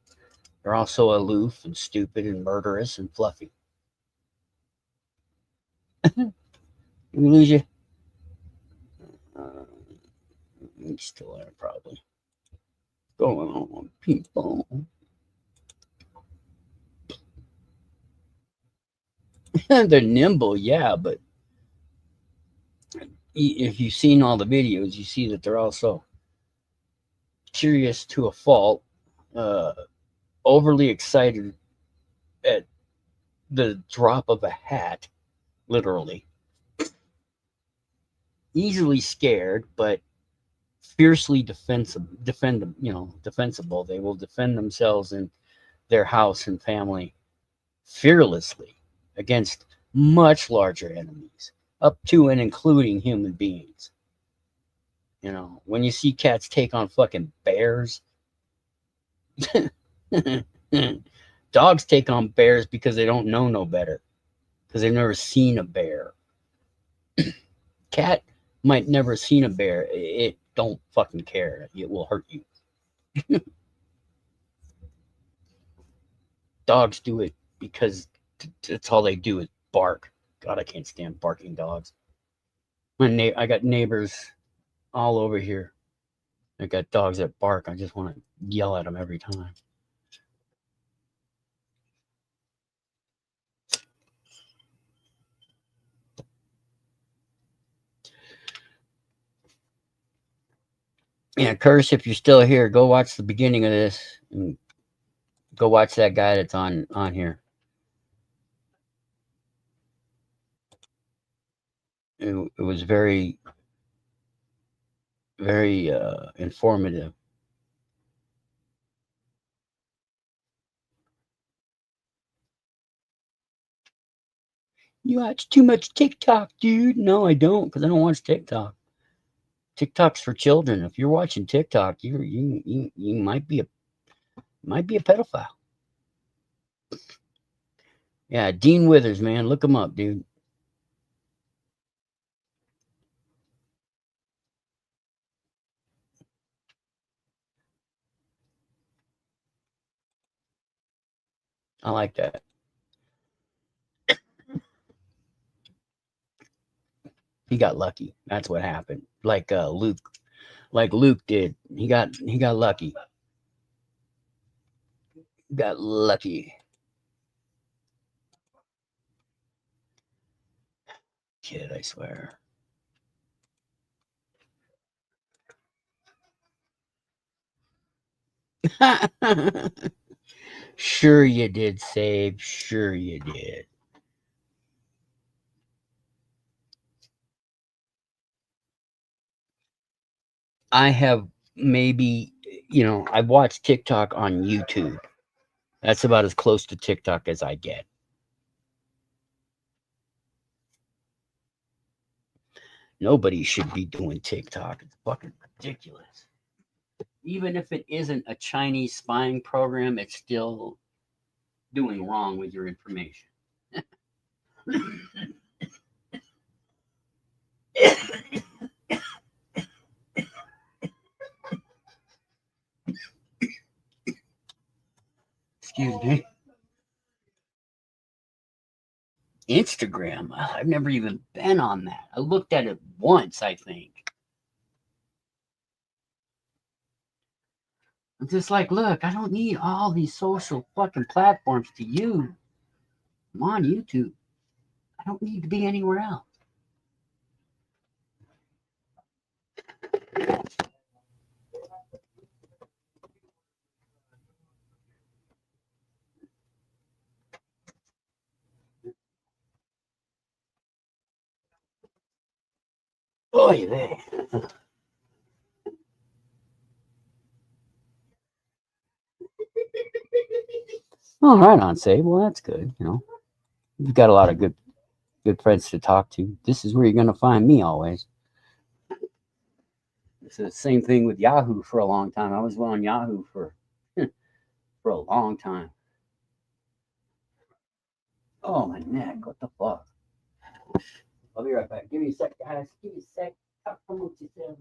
They're also aloof and stupid and murderous and fluffy. Did we lose you? He's still there, probably. Going on, people. They're nimble, yeah, but if you've seen all the videos, you see that they're also curious to a fault, overly excited at the drop of a hat, literally. Easily scared, but fiercely defensible. They will defend themselves and their house and family fearlessly against much larger enemies, up to and including human beings. You know, when you see cats take on fucking bears, dogs take on bears because they don't know no better, because they've never seen a bear. Cat might never seen a bear. It don't fucking care. It will hurt you. Dogs do it because that's all they do is bark. God, I can't stand barking dogs. I got neighbors all over here. I got dogs that bark. I just want to yell at them every time. Yeah, Curse, if you're still here, go watch the beginning of this. And go watch that guy that's on here. It was very, very informative. You watch too much TikTok, dude. No, I don't, because I don't watch TikTok. TikTok's for children. If you're watching TikTok, you might be a pedophile. Yeah, Dean Withers, man, look him up, dude. I like that. He got lucky. That's what happened. Like Luke did. He got lucky. Got lucky. Kid, I swear. Sure you did, Save. Sure you did. I have maybe, I've watched TikTok on YouTube. That's about as close to TikTok as I get. Nobody should be doing TikTok. It's fucking ridiculous. Even if it isn't a Chinese spying program, it's still doing wrong with your information. Excuse me. Instagram. I've never even been on that. I looked at it once, I think. I'm just like, look, I don't need all these social fucking platforms to use. I'm on YouTube. I don't need to be anywhere else. Oy vey. All right, on Save. Well, that's good. You've got a lot of good friends to talk to. This is where you're gonna find me always. It's the same thing with Yahoo for a long time. I was on Yahoo for a long time. Oh, my neck. What the fuck? I'll be right back. Give me a sec, guys. Give me a sec. Talk amongst yourselves.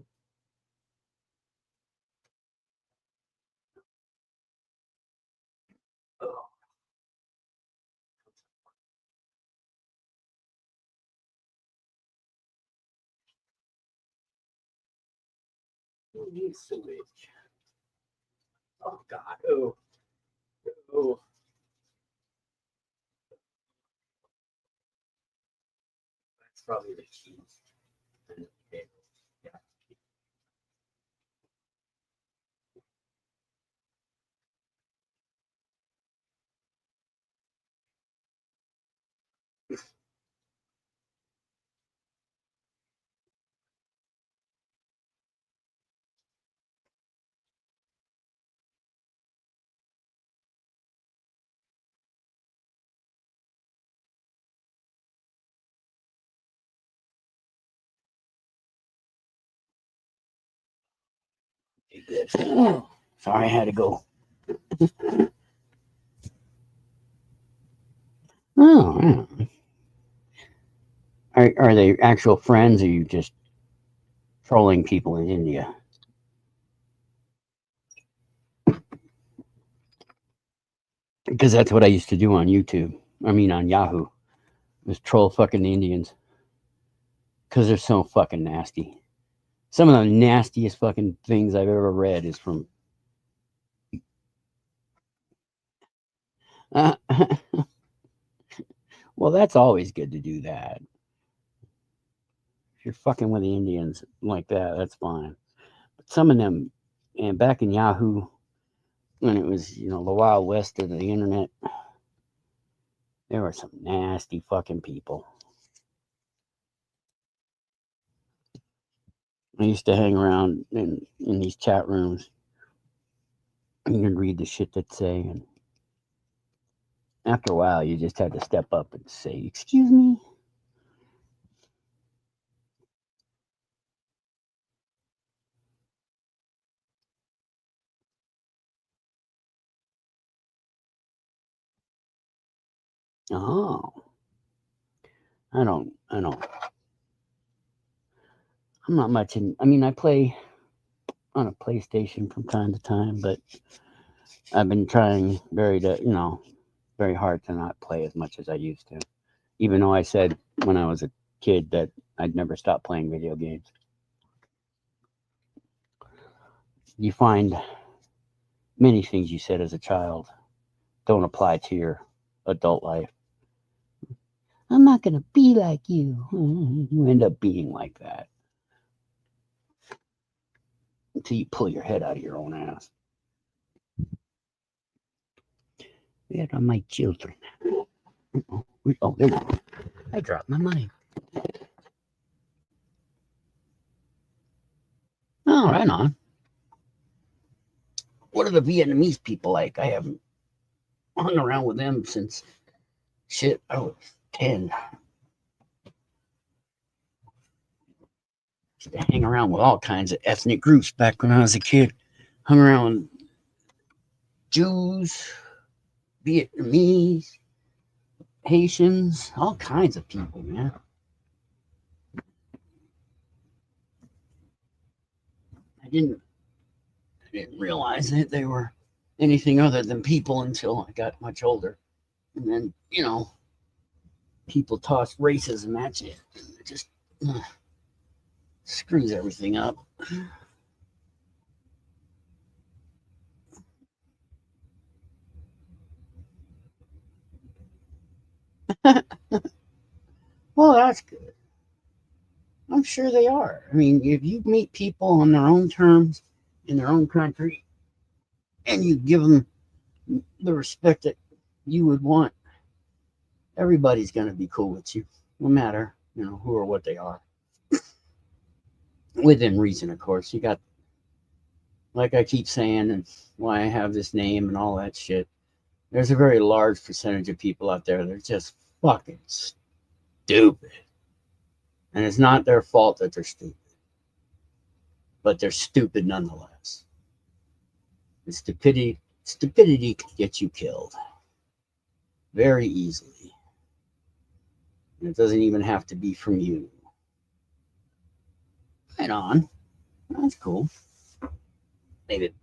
Who needs sewage? Oh, God. Oh. Oh. That's probably the keys. pretty good. Sorry, I had to go. Oh, yeah. Are they actual friends, or are you just trolling people in India? Because that's what I used to do on YouTube. I mean, on Yahoo, was troll fucking the Indians because they're so fucking nasty. Some of the nastiest fucking things I've ever read is from. Well, that's always good to do that. If you're fucking with the Indians like that, that's fine. But some of them, and back in Yahoo, when it was, the Wild West of the internet, there were some nasty fucking people. I used to hang around in these chat rooms and read the shit they'd say. And after a while, you just had to step up and say, "Excuse me." Oh, I'm not much in. I mean, I play on a PlayStation from time to time, but I've been trying very hard to not play as much as I used to. Even though I said when I was a kid that I'd never stop playing video games. You find many things you said as a child don't apply to your adult life. I'm not going to be like you. You end up being like that until you pull your head out of your own ass. Where are my children? Oh, there we go. I dropped my mic. Oh, right on. What are the Vietnamese people like? I haven't hung around with them since I was 10. Used to hang around with all kinds of ethnic groups back when I was a kid. Hung around with Jews, Vietnamese, Haitians, all kinds of people, man. I didn't realize that they were anything other than people until I got much older. And then, people toss racism at you. It just screws everything up. Well, that's good. I'm sure they are. I mean, if you meet people on their own terms in their own country and you give them the respect that you would want, everybody's going to be cool with you, no matter, who or what they are. Within reason, of course. You got, like I keep saying, and why I have this name and all that shit, there's a very large percentage of people out there that are just fucking stupid. And it's not their fault that they're stupid. But they're stupid nonetheless. And stupidity can get you killed very easily. And it doesn't even have to be from you. Right on. That's cool. Maybe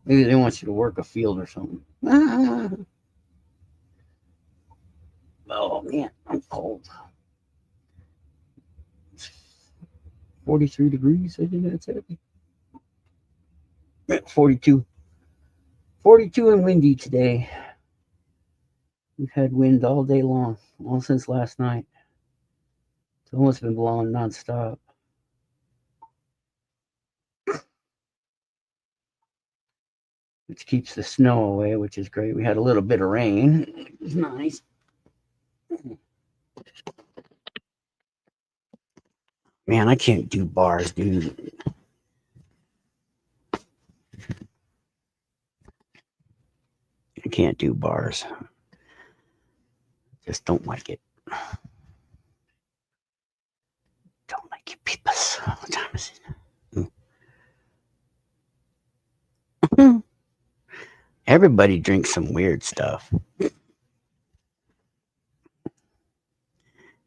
they want you to work a field or something. Oh man, I'm cold. 43 degrees, I think that's it. 42. 42 and windy today. We've had wind all day long, all since last night. It's almost been blowing nonstop. Which keeps the snow away, which is great. We had a little bit of rain. It was nice. Man, I can't do bars, dude. I can't do bars. Just don't like it. Don't like it, peeps. What time is it? Everybody drinks some weird stuff.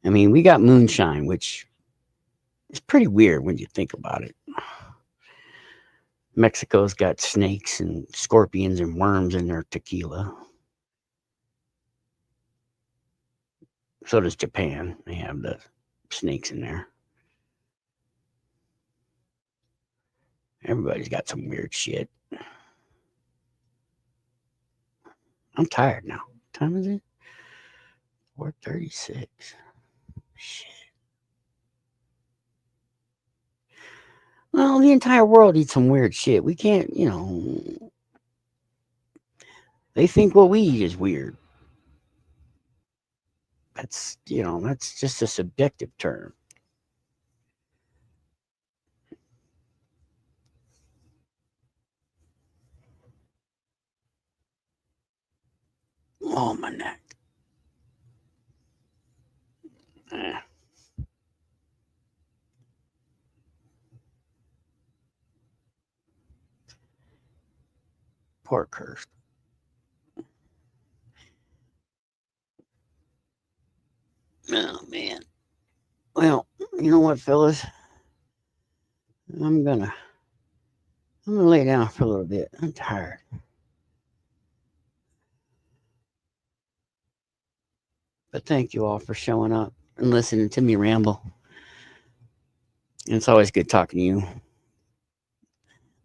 I mean, we got moonshine, which is pretty weird when you think about it. Mexico's got snakes and scorpions and worms in their tequila. So does Japan. They have the snakes in there. Everybody's got some weird shit. I'm tired now. What time is it? 4:36. Shit. Well, the entire world eats some weird shit. We can't, they think what we eat is weird. That's just a subjective term. Oh, my neck. Poor Kirst. Oh, man. Well, you know what, fellas? I'm gonna lay down for a little bit. I'm tired. But thank you all for showing up and listening to me ramble. And it's always good talking to you,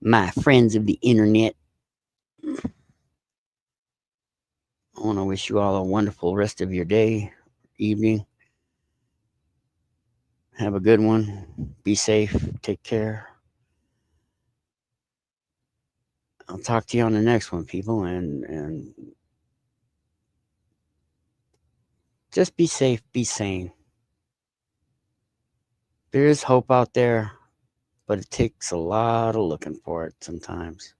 my friends of the internet. I want to wish you all a wonderful rest of your day, evening. Have a good one. Be safe. Take care. I'll talk to you on the next one, people, and just be safe, be sane. There is hope out there, but it takes a lot of looking for it sometimes.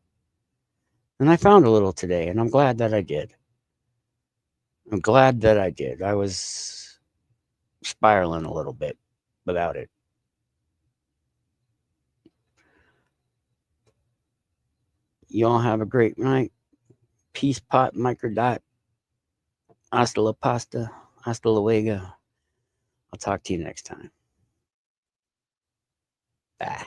And I found a little today, and I'm glad that I did. I was spiraling a little bit without it. You all have a great night. Peace, pot, microdot. Hasta la pasta. Hasta luego. I'll talk to you next time. Bye.